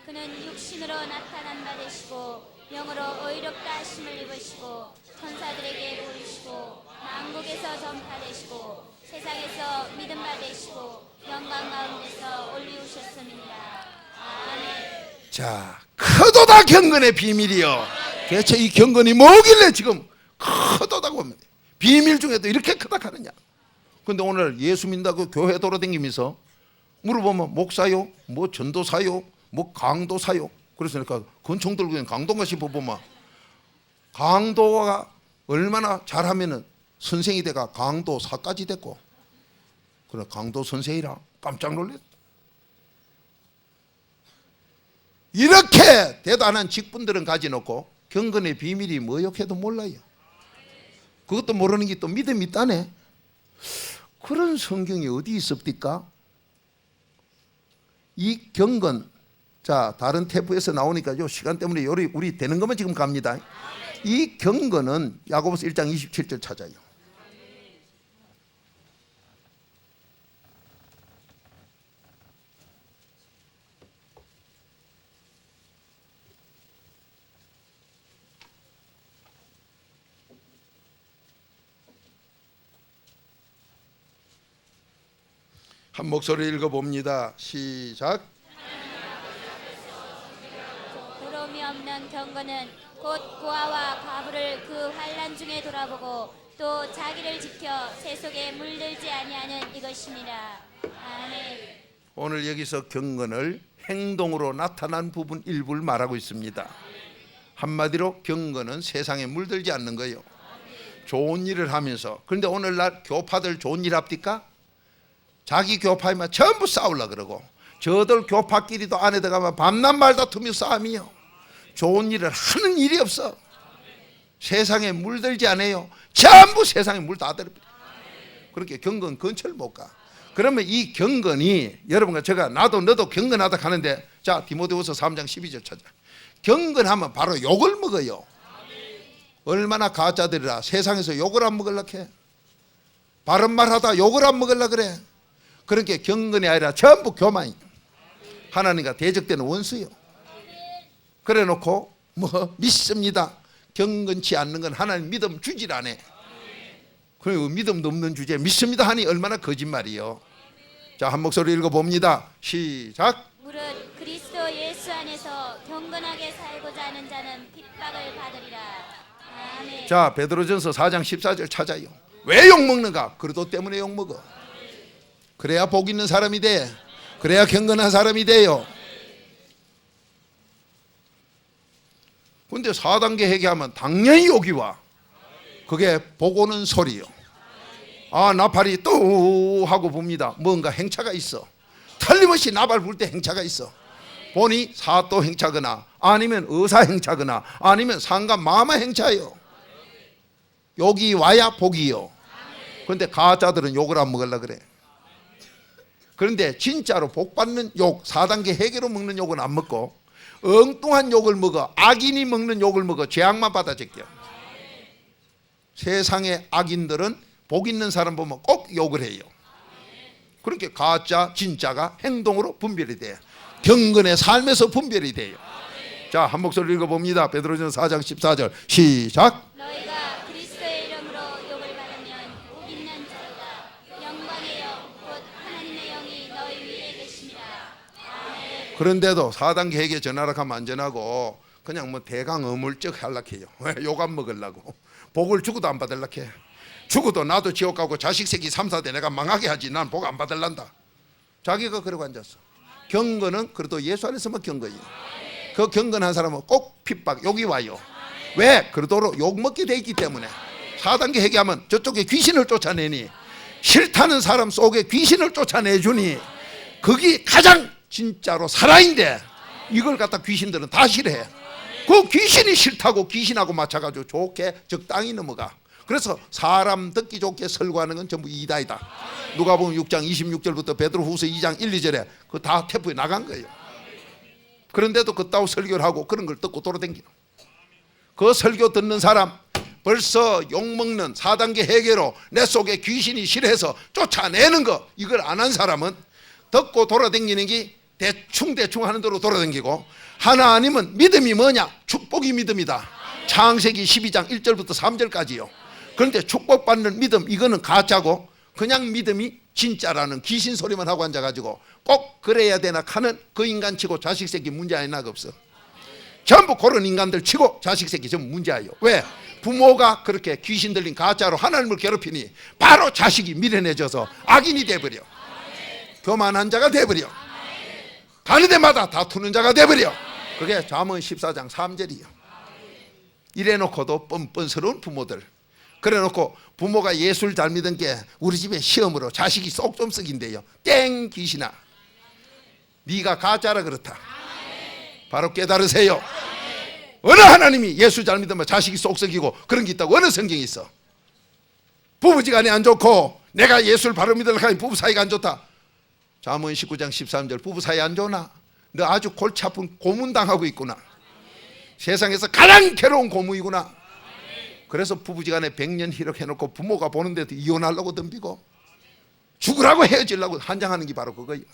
그는 육신으로 나타난 바 되시고 영으로 의롭다 하심을 입으시고 천사들에게 보이시고 만국에서 전파되시고 세상에서 믿음 받으시고 영광 가운데서 올리우셨습니다. 아멘. 자, 크도다 경건의 비밀이요. 대체 이 경건이 뭐길래 지금 크도다고 하면 비밀 중에도 이렇게 크다 하느냐? 근데 오늘 예수 믿는다고 교회 돌아다니면서 물어보면 목사요, 뭐 전도사요, 뭐 강도사요. 그래서 내가 권총 들고 있는 강도가 싶어보면 강도가 얼마나 잘하면은 선생이 돼가 강도사까지 됐고, 그래 강도 선생이라 깜짝 놀랐어. 이렇게 대단한 직분들은 가지놓고 경건의 비밀이 뭐였해도 몰라요. 그것도 모르는 게 또 믿음이 있다네. 그런 성경이 어디 있습니까? 이 경건, 자 다른 테이프에서 나오니까요, 시간 때문에 우리 되는 것만 지금 갑니다. 이 경건은 야고보서 1장 27절 찾아요. 한 목소리 읽어봅니다. 시작. 부러움이 없는 경건은 곧 고아와 과부를 그 환난 중에 돌아보고 또 자기를 지켜 새 속에 물들지 아니하는 이것입니다. 아멘. 오늘 여기서 경건을 행동으로 나타난 부분 일부를 말하고 있습니다. 한마디로 경건은 세상에 물들지 않는 거예요. 좋은 일을 하면서. 그런데 오늘날 교파들 좋은 일 합니까? 자기 교파이면 전부 싸우려 그러고, 저들 교파끼리도 안에 들어가면 밤낮 말다투며 싸움이요. 좋은 일을 하는 일이 없어. 세상에 물들지 않아요. 전부 세상에 물 다 들어버려. 그렇게 경건 근처를 못 가. 그러면 이 경건이, 여러분과 제가 나도 너도 경건하다 하는데, 자 디모데후서 3장 12절 찾아. 경건하면 바로 욕을 먹어요. 얼마나 가짜들이라 세상에서 욕을 안 먹으려 해. 바른 말 하다 욕을 안 먹으려 그래. 그렇게 경건이 아니라 전부 교만이, 하나님과 대적되는 원수요. 그래 놓고 뭐 믿습니다. 경건치 않는 건 하나님 믿음 주질 않아. 그리고 믿음도 없는 주제에 믿습니다 하니 얼마나 거짓말이요. 자, 한 목소리 읽어봅니다. 시작. 무릇 그리스도 예수 안에서 경건하게 살고자 하는 자는 핍박을 받으리라. 아멘. 자, 베드로전서 4장 14절 찾아요. 왜 욕먹는가? 그리스도 때문에 욕먹어. 그래야 복 있는 사람이 돼. 그래야 경건한 사람이 돼요. 근데 4단계 회개하면 당연히 욕이 와. 그게 복 오는 소리요. 아, 나팔이 또 하고 봅니다. 뭔가 행차가 있어. 틀림없이 나팔 불 때 행차가 있어. 보니 사또 행차거나 아니면 의사 행차거나 아니면 상가 마마 행차예요. 욕이 와야 복이요. 그런데 가짜들은 욕을 안 먹으려 그래. 그런데 진짜로 복 받는 욕, 4단계 회개로 먹는 욕은 안 먹고 엉뚱한 욕을 먹어. 악인이 먹는 욕을 먹어. 죄악만 받아 제껴. 세상의 악인들은 복 있는 사람 보면 꼭 욕을 해요. 그렇게 가짜 진짜가 행동으로 분별이 돼요. 경건의 삶에서 분별이 돼요. 자, 한 목소리 읽어봅니다. 베드로전서 4장 14절 시작. 너희가 그리스도의 이름으로 욕을 받으면 복 있는 자로다. 영광의 영 곧 하나님의 영이 너희 위에 계십니다. 아멘. 그런데도 4단계 회개 전하라 하면 안 전하고 그냥 뭐 대강 어물쩍 하려해요. 욕 안 먹으려고. 복을 주고도 안 받으려고 해. 죽어도 나도 지옥 가고 자식 새끼 3, 4대 내가 망하게 하지 난 복 안 받을란다. 자기가 그러고 앉았어. 경건은 그래도 예수 안에서만 경건이에요. 그 경건한 사람은 꼭 핍박, 욕이 와요. 왜? 그러도록 욕 먹게 돼 있기 때문에. 4단계 회개하면 저쪽에 귀신을 쫓아내니, 싫다는 사람 속에 귀신을 쫓아내주니, 그게 가장 진짜로 살아인데 이걸 갖다 귀신들은 다 싫어해. 그 귀신이 싫다고 귀신하고 맞춰가지고 좋게 적당히 넘어가. 그래서 사람 듣기 좋게 설교하는 건 전부 이다이다. 누가복음 6장 26절부터 베드로후서 2장 1, 2절에 그 다 태포에 나간 거예요. 그런데도 그따위 설교를 하고 그런 걸 듣고 돌아다니는, 그 설교 듣는 사람 벌써 욕먹는 4단계 회개로 내 속에 귀신이 싫어해서 쫓아내는 거, 이걸 안 한 사람은 듣고 돌아다니는 게 대충 하는 대로 돌아다니고, 하나님은 믿음이 뭐냐? 축복이 믿음이다. 창세기 12장 1절부터 3절까지요. 그런데 축복받는 믿음, 이거는 가짜고 그냥 믿음이 진짜라는 귀신 소리만 하고 앉아가지고 꼭 그래야 되나 하는 그 인간 치고 자식 새끼 문제 아니나 없어. 전부 그런 인간들 치고 자식 새끼 전부 문제예요. 왜? 부모가 그렇게 귀신 들린 가짜로 하나님을 괴롭히니 바로 자식이 미련해져서 악인이 돼버려. 교만한 자가 돼버려. 가는 데마다 다투는 자가 돼버려. 그게 잠언 14장 3절이요. 이래놓고도 뻔뻔스러운 부모들. 그래놓고 부모가 예수를 잘 믿은 게 우리 집에 시험으로 자식이 쏙 좀 썩인대요. 땡 귀신아, 네가 가짜라 그렇다. 바로 깨달으세요. 어느 하나님이 예수 잘 믿으면 자식이 쏙 썩이고 그런 게 있다고 어느 성경이 있어? 부부지간에 안 좋고 내가 예수를 바로 믿으려고 하니 부부 사이가 안 좋다. 잠언 19장 13절 부부 사이 안 좋나? 너 아주 골치 아픈 고문당하고 있구나. 세상에서 가장 괴로운 고문이구나. 그래서 부부지간에 100년 희락해놓고 부모가 보는데도 이혼하려고 덤비고 죽으라고 헤어지려고 한장하는 게 바로 그거예요.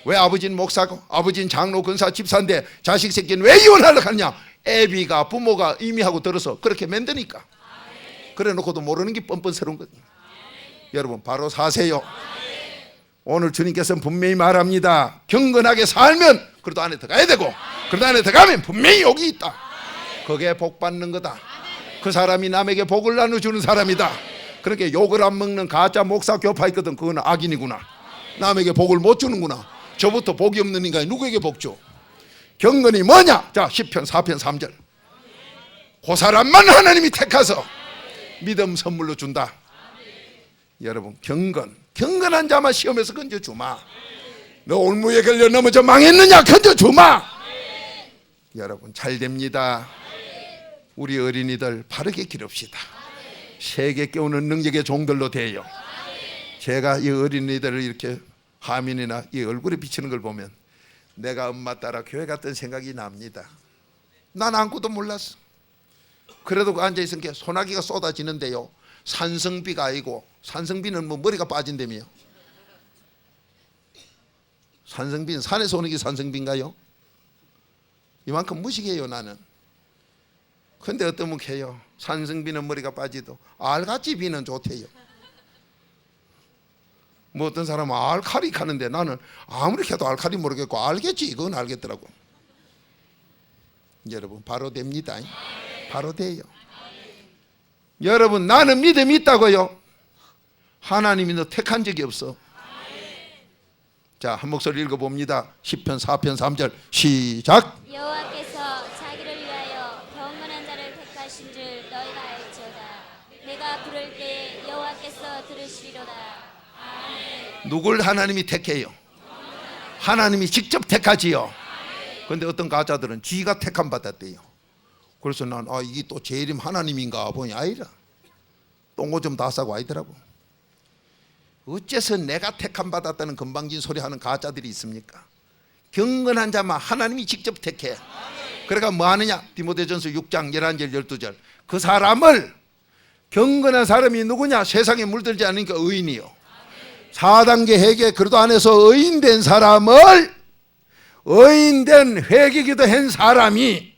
왜? 아버지는 목사고 아버지는 장로 근사 집사인데 자식 새끼는 왜 이혼하려고 하냐? 애비가 부모가 임의하고 들어서 그렇게 만드니까. 그래 놓고도 모르는 게 뻔뻔스러운 거예요. 여러분 바로 사세요. 오늘 주님께서는 분명히 말합니다. 경건하게 살면 그래도 안에 들어가야 되고, 그래도 안에 들어가면 분명히 욕이 있다. 그게 복 받는 거다. 그 사람이 남에게 복을 나눠주는 사람이다. 그렇게 욕을 안 먹는 가짜 목사 교파 있거든. 그건 악인이구나. 남에게 복을 못 주는구나. 저부터 복이 없는 인간이 누구에게 복 줘? 경건이 뭐냐? 자, 시편 4편 3절. 그 사람만 하나님이 택하서 믿음 선물로 준다. 여러분, 경건한 자만 시험에서 건져주마. 너 올무에 걸려 넘어져 망했느냐? 건져주마. 여러분, 잘 됩니다. 우리 어린이들 바르게 기릅시다. 세계 깨우는 능력의 종들로 돼요. 제가 이 어린이들을 이렇게 화면이나 이 얼굴에 비치는 걸 보면 내가 엄마 따라 교회 갔던 생각이 납니다. 난 아무것도 몰랐어. 그래도 앉아있은 게 소나기가 쏟아지는데요, 산성비가 아니고, 산성비는 뭐 머리가 빠진다며요. 산성비는 산에서 오는 게 산성비인가요? 이만큼 무식해요 나는. 근데 어떤 분 해요. 산성비는 머리가 빠지도 알같이 비는 좋대요. 뭐 어떤 사람은 알칼리 가는데 나는 아무리 해도 알칼리 모르겠고 알겠지, 그건 알겠더라고. 여러분, 바로 됩니다. 바로 돼요. 여러분, 나는 믿음이 있다고요. 하나님이 너 택한 적이 없어. 자, 한 목소리 읽어봅니다. 시편 4편 3절 시작. 여호와께서 자기를 위하여 경건한 자를 택하신 줄 너희가 알지어다. 내가 부를 때 여호와께서 들으시리로다. 아멘. 누굴 하나님이 택해요? 하나님이 직접 택하지요. 그런데 어떤 가짜들은 지가 택함 받았대요. 그래서 난 이게 또 재림 하나님인가 보니 아니라 똥오줌 다 싸고 아니더라고. 어째서 내가 택함 받았다는 건방진 소리 하는 가짜들이 있습니까? 경건한 자만 하나님이 직접 택해. 그러니까 뭐 하느냐? 디모데전서 6장 11절 12절. 그 사람을, 경건한 사람이 누구냐? 세상에 물들지 않으니까 의인이요. 4단계 회개, 그래도 안에서 의인된 사람을, 의인된 회개기도 한 사람이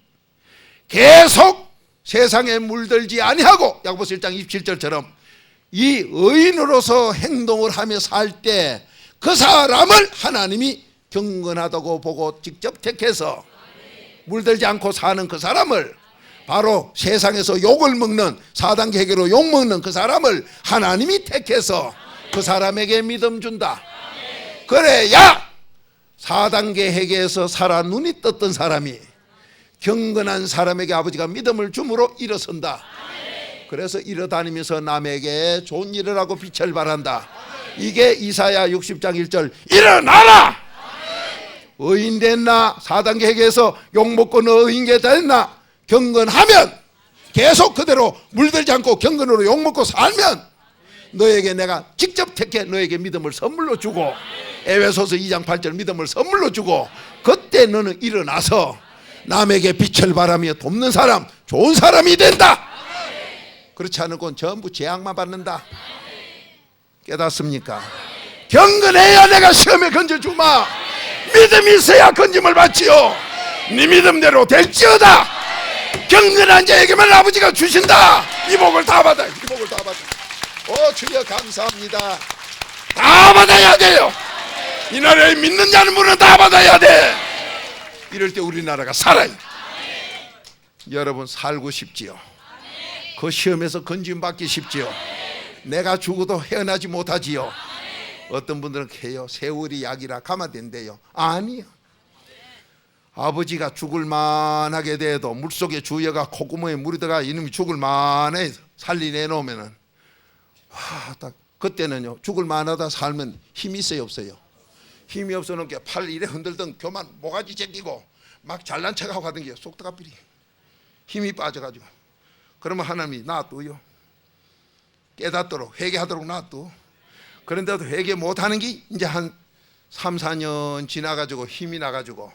계속 세상에 물들지 아니하고, 야고보서 1장 27절처럼 이 의인으로서 행동을 하며 살 때 그 사람을 하나님이 경건하다고 보고 직접 택해서 물들지 않고 사는 그 사람을, 바로 세상에서 욕을 먹는 4단계 회개로 욕 먹는 그 사람을 하나님이 택해서 그 사람에게 믿음 준다. 그래야 4단계 회개에서 살아 눈이 떴던 사람이 경건한 사람에게 아버지가 믿음을 줌으로 일어선다. 그래서 일어다니면서 남에게 좋은 일을 하고 빛을 발한다. 이게 이사야 60장 1절 일어나라! 의인 됐나? 4단계 회개에서 욕먹고 너 의인 됐나? 경건하면 계속 그대로 물들지 않고 경건으로 욕먹고 살면 너에게 내가 직접 택해 너에게 믿음을 선물로 주고, 에베소서 2장 8절 믿음을 선물로 주고, 그때 너는 일어나서 남에게 빛을 발하며 돕는 사람, 좋은 사람이 된다. 그렇지 않은 건 전부 재앙만 받는다. 깨닫습니까? 경건해야 내가 시험에 건져주마. 믿음이 있어야 건짐을 받지요. 네 믿음대로 될지어다. 경건한 자에게만 아버지가 주신다. 이 복을 다 받아. 이 복을 다 받아. 주여 감사합니다. 다 받아야 돼요. 이 나라에 믿는 자는 물은 다 받아야 돼. 이럴 때 우리나라가 살아요. 여러분, 살고 싶지요? 그 시험에서 건짐 받기 쉽지요? 내가 죽어도 헤어나지 못하지요? 어떤 분들은 해요. 세월이 약이라 가만 된대요. 아니요. 아버지가 죽을 만하게 돼도 물속에 주여가 콧구멍에 물이 들어가 이놈이 죽을 만해 살리내놓으면은 딱 그때는요, 죽을 만하다 살면 힘이 있어요 없어요? 힘이 없어는 게 팔 이래 흔들던 교만 모가지 제끼고 막 잘난 척하고 하던 게 쏙다가삐리 힘이 빠져가지고, 그러면 하나님이 놔둬요. 깨닫도록 회개하도록 놔둬. 그런데도 회개 못하는 게 이제 한 3, 4년 지나가지고 힘이 나가지고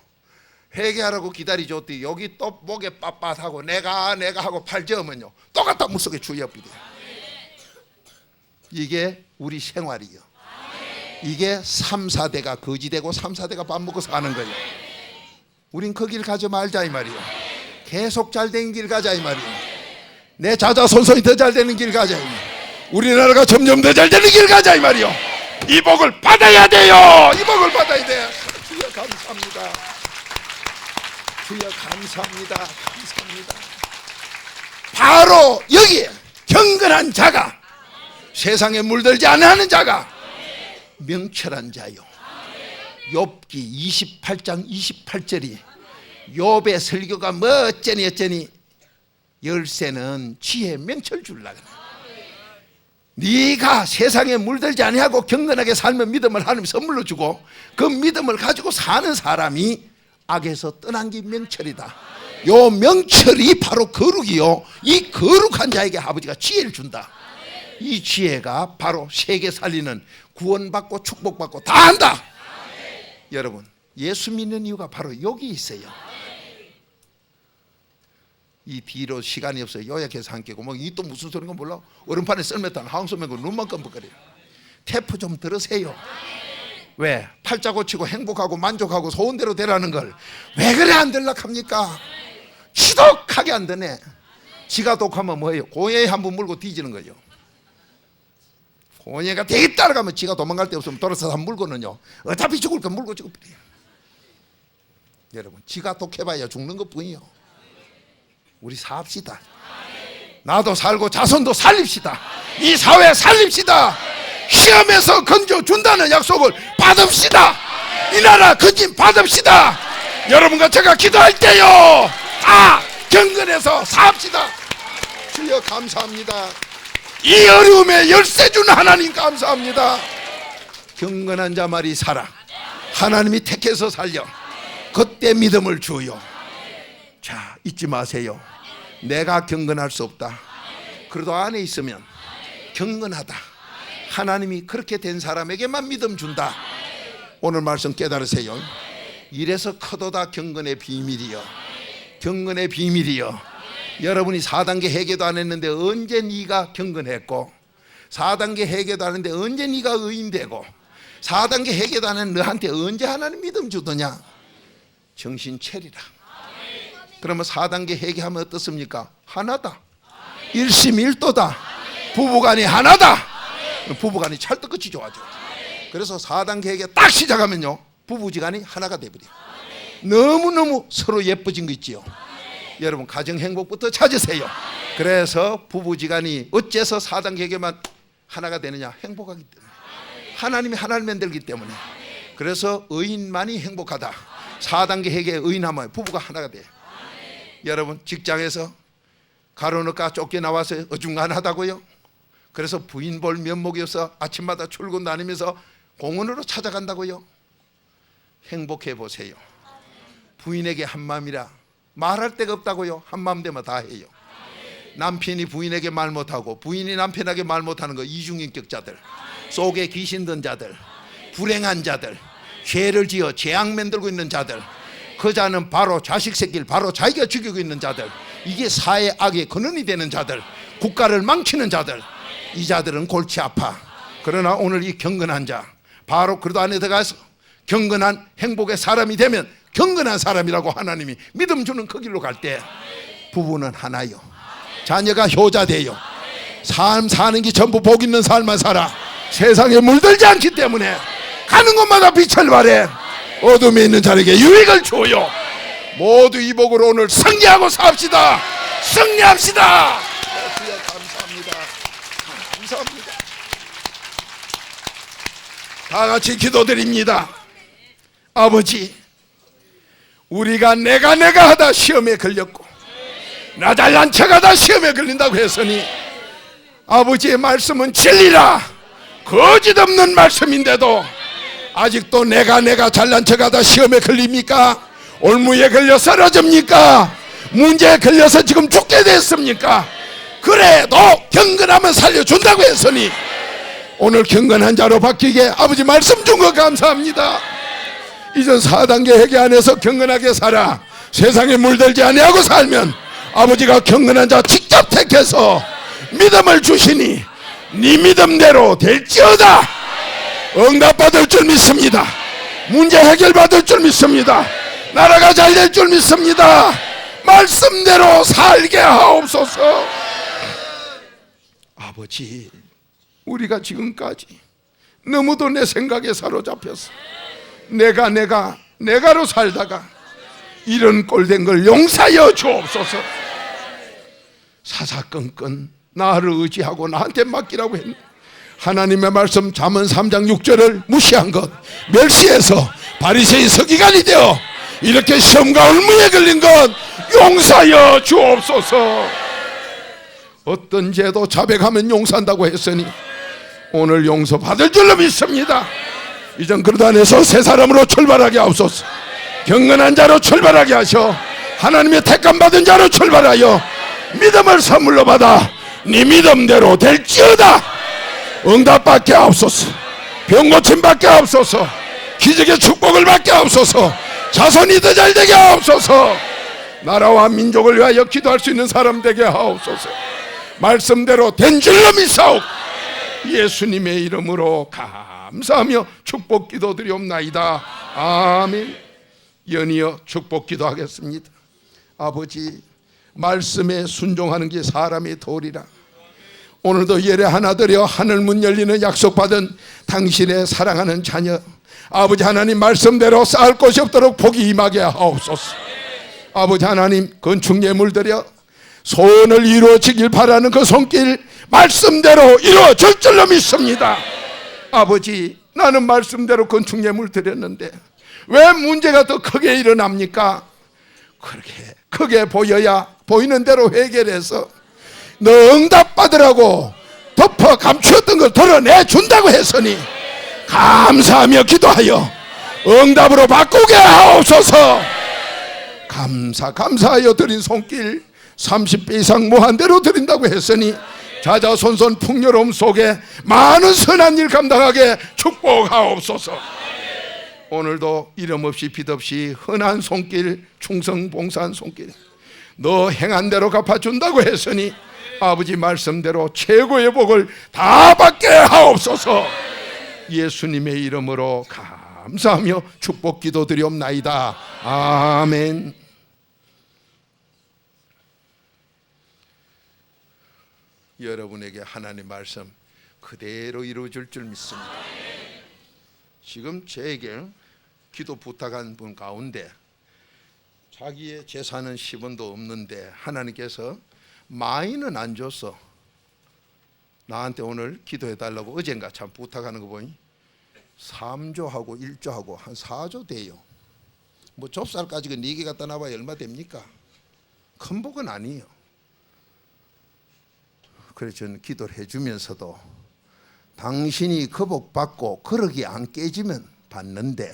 회개하라고 기다리줬더니 여기 또 목에 빳빳하고 내가 하고 팔 저으면요 똑같다 물속에 주여비대. 이게 우리 생활이요. 이게 3, 4대가 거지되고 3, 4대가 밥 먹고 사는 거예요. 우린 그 길 가지 말자 이 말이요. 계속 잘된 길 가자 이 말이요. 내 자자손손이 더 잘되는 길 가자 이 말이요. 우리나라가 점점 더 잘되는 길 가자 이 말이요. 이 복을 받아야 돼요. 이 복을 받아야 돼. 주여 감사합니다. 주여 감사합니다. 감사합니다. 바로 여기에 경건한 자가, 세상에 물들지 않는 자가 명철한 자요. 욥기 28장 28절이 욥의 설교가 뭐 어쩌니 열쇠는 지혜 명철 줄라 그래. 네가 세상에 물들지 아니하고 경건하게 살면 믿음을 하나님 선물로 주고, 그 믿음을 가지고 사는 사람이 악에서 떠난 게 명철이다. 요 명철이 바로 거룩이요, 이 거룩한 자에게 아버지가 지혜를 준다. 이 지혜가 바로 세계 살리는, 구원받고 축복받고 다 한다. 여러분, 예수 믿는 이유가 바로 여기 있어요. 이 뒤로 시간이 없어요. 요약해서 한 개고, 뭐 이 또 무슨 소리인가 몰라. 얼음판에 썰매탄 항소매고 눈만 깜빡거려요. 테프 좀 들으세요. 왜? 팔자 고치고 행복하고 만족하고 소원대로 되라는 걸 왜 그래 안 들락합니까? 지독하게 안 되네. 지가 독하면 뭐예요? 고얘 한번 물고 뒤지는 거죠. 고얘가 되게 따라가면 지가 도망갈 데 없으면 돌아서 한 물고는요, 어차피 죽을 건 물고 죽어버려요. 여러분, 지가 독해봐야 죽는 것뿐이요. 우리 삽시다. 나도 살고 자손도 살립시다. 이 사회 살립시다. 시험에서 건져준다는 약속을 받읍시다. 이 나라 건진 받읍시다. 여러분과 제가 기도할 때요, 다 경건해서 삽시다. 주여 감사합니다. 이 어려움에 열쇠 준 하나님 감사합니다. 경건한 자 말이 살아. 하나님이 택해서 살려. 그때 믿음을 주요. 자, 잊지 마세요. 내가 경건할 수 없다. 그래도 안에 있으면 경건하다. 하나님이 그렇게 된 사람에게만 믿음 준다. 오늘 말씀 깨달으세요. 이래서 커도다 경건의 비밀이요. 경건의 비밀이요. 여러분이 4단계 회개도 안 했는데 언제 네가 경건했고, 4단계 회개도 안 했는데 언제 네가 의인되고, 4단계 회개도 안 했는데 너한테 언제 하나님 믿음 주더냐? 정신 차리라. 그러면 4단계 회개하면 어떻습니까? 하나다. 일심일도다. 부부간이 하나다. 부부간이 찰떡같이 좋아져. 그래서 4단계 회개 딱 시작하면요, 부부지간이 하나가 돼버려요. 너무너무 서로 예뻐진 거 있지요. 여러분, 가정 행복부터 찾으세요. 그래서 부부지간이 어째서 4단계 회개만 하나가 되느냐? 행복하기 때문에. 하나님이 하나를 만들기 때문에. 그래서 의인만이 행복하다. 4단계 회개에 의인하면 부부가 하나가 돼요. 여러분, 직장에서 가로놓고 쫓겨나와서 어중간하다고요? 그래서 부인 볼 면목이 없어 아침마다 출근 다니면서 공원으로 찾아간다고요? 행복해 보세요. 부인에게 한마음이라 말할 데가 없다고요? 한마음 되면 다 해요. 남편이 부인에게 말 못하고 부인이 남편에게 말 못하는 거 이중인격자들, 속에 귀신 든 자들, 불행한 자들, 죄를 지어 재앙 만들고 있는 자들, 그 자는 바로 자식 새끼를 바로 자기가 죽이고 있는 자들, 이게 사회 악의 근원이 되는 자들, 국가를 망치는 자들, 이 자들은 골치 아파. 그러나 오늘 이 경건한 자, 바로 그래도 안에 들어가서 경건한 행복의 사람이 되면 경건한 사람이라고 하나님이 믿음 주는 그 길로 갈 때 부부는 하나요. 자녀가 효자 돼요. 삶 사는 게 전부 복 있는 삶만 살아. 세상에 물들지 않기 때문에 가는 곳마다 빛을 발해 어둠에 있는 자에게 유익을 줘요. 모두 이 복으로 오늘 승리하고 삽시다. 승리합시다. 주여 감사합니다. 감사합니다. 다 같이 기도드립니다. 아버지, 우리가 내가 하다 시험에 걸렸고 나 잘난 척하다 시험에 걸린다고 했으니 아버지의 말씀은 진리라. 거짓 없는 말씀인데도 아직도 내가 잘난 척하다 시험에 걸립니까? 올무에 걸려 쓰러집니까? 문제에 걸려서 지금 죽게 됐습니까? 그래도 경건하면 살려준다고 했으니 오늘 경건한 자로 바뀌게 아버지 말씀 준 거 감사합니다. 이전 4단계 회개 안에서 경건하게 살아 세상에 물들지 아니하고 살면 아버지가 경건한 자 직접 택해서 믿음을 주시니 네 믿음대로 될지어다. 응답받을 줄 믿습니다. 문제 해결받을 줄 믿습니다. 나라가 잘 될 줄 믿습니다. 말씀대로 살게 하옵소서. 아버지, 우리가 지금까지 너무도 내 생각에 사로잡혔어. 내가로 살다가 이런 꼴된 걸 용서하여 주옵소서. 사사건건 나를 의지하고 나한테 맡기라고 했네. 하나님의 말씀 잠언 3장 6절을 무시한 것, 멸시해서 바리새인 서기관이 되어 이렇게 시험과 올무에 걸린 것 용서하여 주옵소서. 어떤 죄도 자백하면 용서한다고 했으니 오늘 용서받을 줄로 믿습니다. 이전 그릇 안에서 새 사람으로 출발하게 하옵소서. 경건한 자로 출발하게 하셔 하나님의 택감받은 자로 출발하여 믿음을 선물로 받아 네 믿음대로 될지어다. 응답받게 하옵소서. 병고침 받게 하옵소서. 기적의 축복을 받게 하옵소서. 자손이 더 잘되게 하옵소서. 나라와 민족을 위하여 기도할 수 있는 사람 되게 하옵소서. 말씀대로 된 줄로 믿사옵. 예수님의 이름으로 감사하며 축복 기도드리옵나이다. 아멘. 연이어 축복 기도하겠습니다. 아버지, 말씀에 순종하는 게 사람의 도리라. 오늘도 예례 하나 드려 하늘문 열리는 약속받은 당신의 사랑하는 자녀 아버지 하나님 말씀대로 쌓을 곳이 없도록 복이 임하게 하옵소서. 아버지 하나님 건축 예물 드려 소원을 이루어지길 바라는 그 손길 말씀대로 이루어질 줄로 믿습니다. 아버지, 나는 말씀대로 건축 예물 드렸는데 왜 문제가 더 크게 일어납니까? 그렇게 크게 보여야 보이는 대로 해결해서 너 응답 받으라고 덮어 감추었던 걸 드러내 준다고 했으니 감사하며 기도하여 응답으로 바꾸게 하옵소서. 감사하여 드린 손길 30배 이상 무한대로 드린다고 했으니 자자손손 풍요로움 속에 많은 선한 일 감당하게 축복하옵소서. 오늘도 이름 없이 빛 없이 흔한 손길, 충성 봉사한 손길 너 행한 대로 갚아준다고 했으니 아버지 말씀대로 최고의 복을 다 받게 하옵소서. 예수님의 이름으로 감사하며 축복 기도드리옵나이다. 아멘. 여러분에게 하나님의 말씀 그대로 이루어질 줄 믿습니다. 지금 저에게 기도 부탁한 분 가운데 자기의 재산은 10원도 없는데 하나님께서 많이는 안 줬어. 나한테 오늘 기도해달라고 어젠가 참 부탁하는 거 보니 3조하고 1조하고 한 4조 돼요. 뭐 좁쌀 가지고 4개 갖다 놔봐야 얼마 됩니까? 큰 복은 아니에요. 그래서 저는 기도를 해주면서도 당신이 그 복 받고 그릇이 안 깨지면 받는데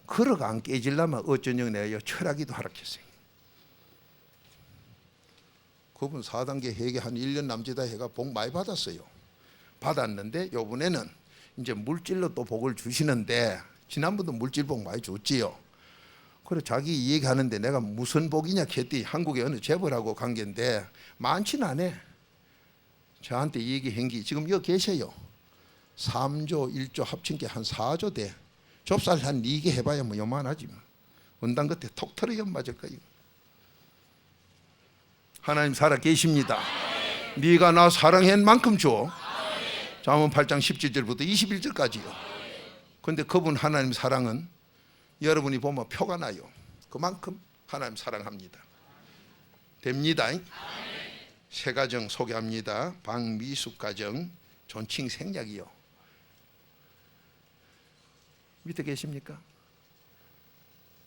그릇 안 깨지려면 어쩐지 내가 철학기도 하락했어요. 그분 4단계 회개 한 1년 남짓다 해가 복 많이 받았어요. 받았는데 요번에는 이제 물질로 또 복을 주시는데 지난번도 물질 복 많이 줬지요. 그래 자기 얘기하는데 내가 무슨 복이냐 했더니 한국의 어느 재벌하고 관계인데 많지는 않아. 저한테 얘기한 게 지금 여기 계셔요. 3조 1조 합친 게 한 4조 돼. 좁쌀 한 2개 해봐야 뭐 요만하지 뭐. 언당 끝에 톡 털어야 맞을 거예요. 하나님 살아 계십니다. 네가 나 사랑한 만큼 줘. 잠언 8장 17절부터 21절까지요. 그런데 그분 하나님 사랑은 여러분이 보면 표가 나요. 그만큼 하나님 사랑합니다. 됩니다. 새 가정 소개합니다. 박미숙 가정 존칭 생략이요. 밑에 계십니까?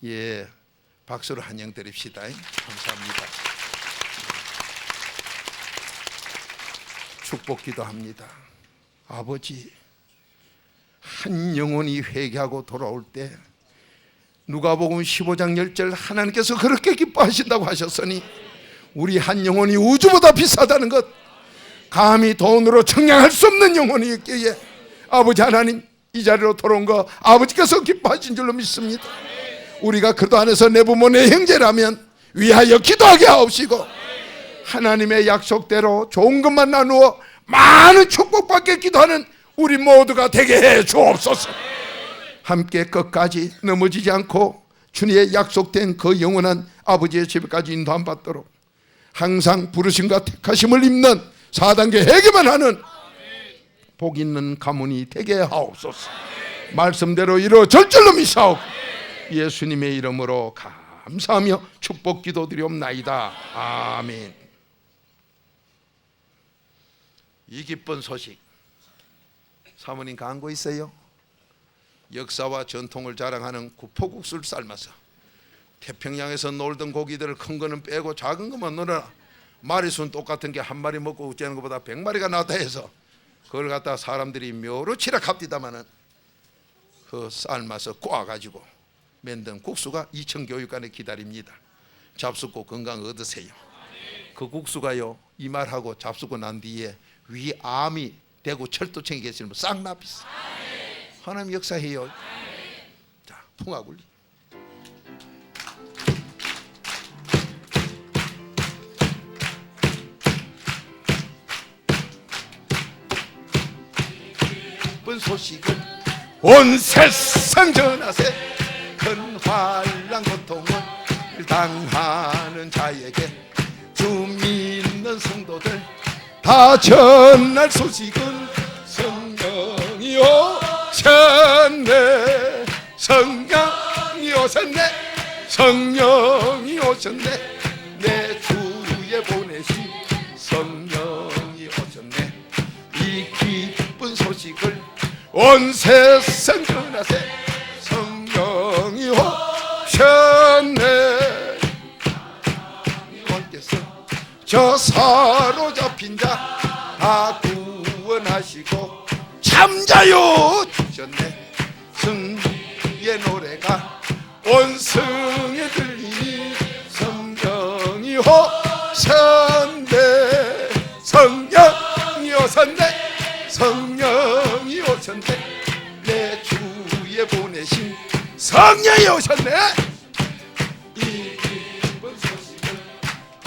예, 박수로 환영 드립시다. 감사합니다. 축복 기도합니다. 아버지, 한 영혼이 회개하고 돌아올 때 누가복음 15장 10절 하나님께서 그렇게 기뻐하신다고 하셨으니 우리 한 영혼이 우주보다 비싸다는 것 감히 돈으로 청량할 수 없는 영혼이 있기에 아버지 하나님 이 자리로 돌아온 거 아버지께서 기뻐하신 줄로 믿습니다. 우리가 그도 안에서 내 부모 내 형제라면 위하여 기도하게 하옵시고 하나님의 약속대로 좋은 것만 나누어 많은 축복받게 기도하는 우리 모두가 되게 해 주옵소서. 함께 끝까지 넘어지지 않고 주님의 약속된 그 영원한 아버지의 집에까지 인도함 받도록 항상 부르심과 택하심을 입는 4단계 회개만 하는 복 있는 가문이 되게 하옵소서. 말씀대로 이루어질 줄로 믿사옵고 예수님의 이름으로 감사하며 축복 기도드리옵나이다. 아멘. 이 기쁜 소식 사모님 간거 있어요? 역사와 전통을 자랑하는 구포국수를 삶아서 태평양에서 놀던 고기들을 큰 거는 빼고 작은 것만 넣어라. 마리수는 똑같은 게 한 마리 먹고 어쩌는 것보다 100마리가 낫다 해서 그걸 갖다 사람들이 묘로 치락합디다마는 그 삶아서 꼬아가지고 만든 국수가 이천교육관에 기다립니다. 잡수고 건강 얻으세요. 그 국수가요, 이 말하고 잡수고 난 뒤에 위암이 되고 철도청에 계시면 싹 납니다. 하나님 역사해요. 자, 풍화굴리. 기쁜 소식을 온 세상 전하세. 큰 환난 고통을 당하는 자에게 주 믿는 성도들 다 전할 소식은 성령이 오셨네. 성령이 오셨네. 성령이 오셨네. 내 주에 보내신 성령이 오셨네. 이 기쁜 소식을 온 세상 전하세. 성령이 오셨네. 주님께서 저 사로잡힌 자 다 구원하시고 참자요 주셨네. 승리의 노래가 온 성에 들리니 성령이 오셨네. 성령이 오셨네. 성령이 오셨네. 내 주에 보내신 성령이 오셨네. 이 기쁜 소식을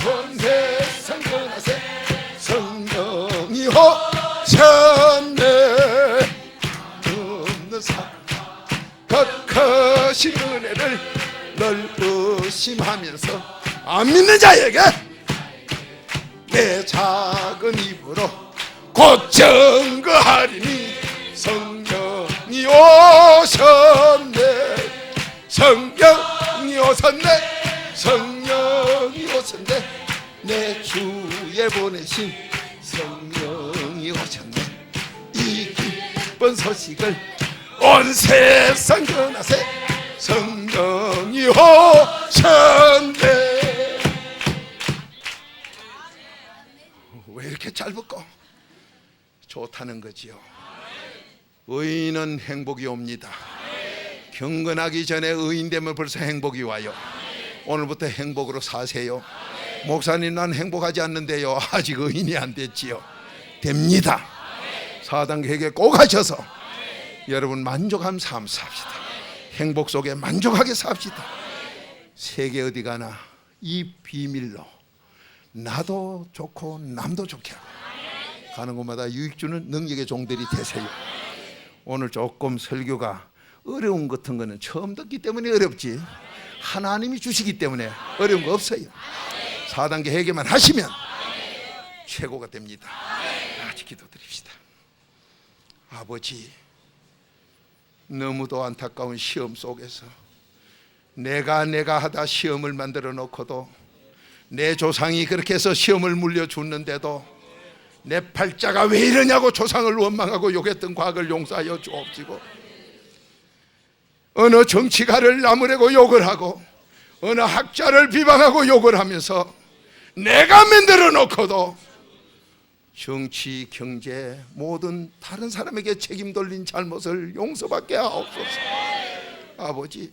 온 세상 전하세. 성령이 오셨네. 없는 사람 그 크신 은혜를 널 의심하면서 안 믿는 자에게 내 작은 입으로 곧 증거하리니 성령이 오셨네. 성령이 오셨네. 성령이 오셨네. 내 주에 보내신 성령이 오셨네. 이 기쁜 소식을 온 세상 전하세. 성령이 오셨네. 왜 이렇게 짧을까? 좋다는 거지요. 의인은 행복이 옵니다. 경건하기 전에 의인 되면 벌써 행복이 와요. 오늘부터 행복으로 사세요. 목사님 난 행복하지 않는데요. 아직 의인이 안 됐지요. 됩니다. 4단계 회개 꼭 하셔서 여러분 만족한 삶 삽시다. 행복 속에 만족하게 삽시다. 세계 어디 가나 이 비밀로 나도 좋고 남도 좋게 하고 가는 곳마다 유익 주는 능력의 종들이 되세요. 오늘 조금 설교가 어려운 같은 거는 처음 듣기 때문에 어렵지 하나님이 주시기 때문에 어려운 거 없어요. 4단계 회개만 하시면 최고가 됩니다. 같이 기도드립시다. 아버지, 너무도 안타까운 시험 속에서 내가 하다 시험을 만들어 놓고도 내 조상이 그렇게 해서 시험을 물려줬는데도 내 팔자가 왜 이러냐고 조상을 원망하고 욕했던 과거를 용서하여 주옵시고, 어느 정치가를 나무래고 욕을 하고 어느 학자를 비방하고 욕을 하면서 내가 만들어 놓고도 정치, 경제, 모든 다른 사람에게 책임 돌린 잘못을 용서받게 하옵소서. 아버지,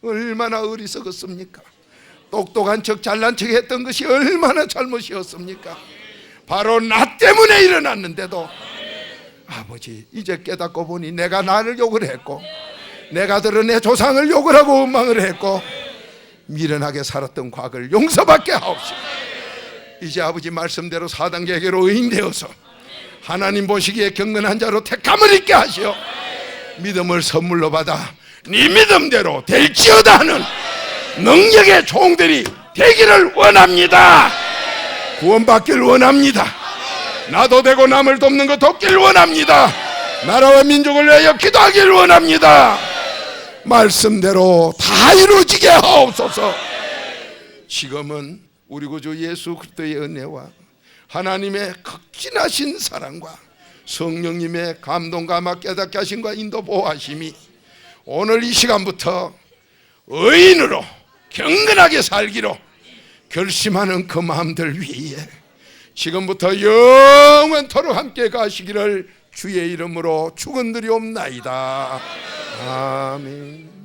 얼마나 어리석었습니까? 똑똑한 척 잘난 척 했던 것이 얼마나 잘못이었습니까? 바로 나 때문에 일어났는데도 아버지, 이제 깨닫고 보니 내가 나를 욕을 했고 내가 들어 내 조상을 욕을 하고 원망을 했고 미련하게 살았던 과거를 용서받게 하옵시고, 이제 아버지 말씀대로 4단계 회개로 의인되어서 하나님 보시기에 경건한 자로 택함을 있게 하시어 믿음을 선물로 받아 네 믿음대로 될지어다 하는 능력의 종들이 되기를 원합니다. 구원받기를 원합니다. 나도 되고 남을 돕는 것 돕길 원합니다. 나라와 민족을 위하여 기도하길 원합니다. 말씀대로 다 이루어지게 하옵소서. 지금은 우리 구주 예수 그리스도의 은혜와 하나님의 극진하신 사랑과 성령님의 감동과 막 깨닫게 하심과 인도 보호하심이 오늘 이 시간부터 의인으로 경건하게 살기로 결심하는 그 마음들 위에 지금부터 영원토록 함께 가시기를 주의 이름으로 축원드리옵나이다. 아멘.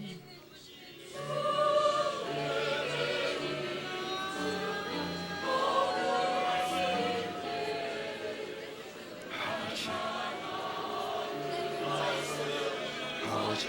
아버지,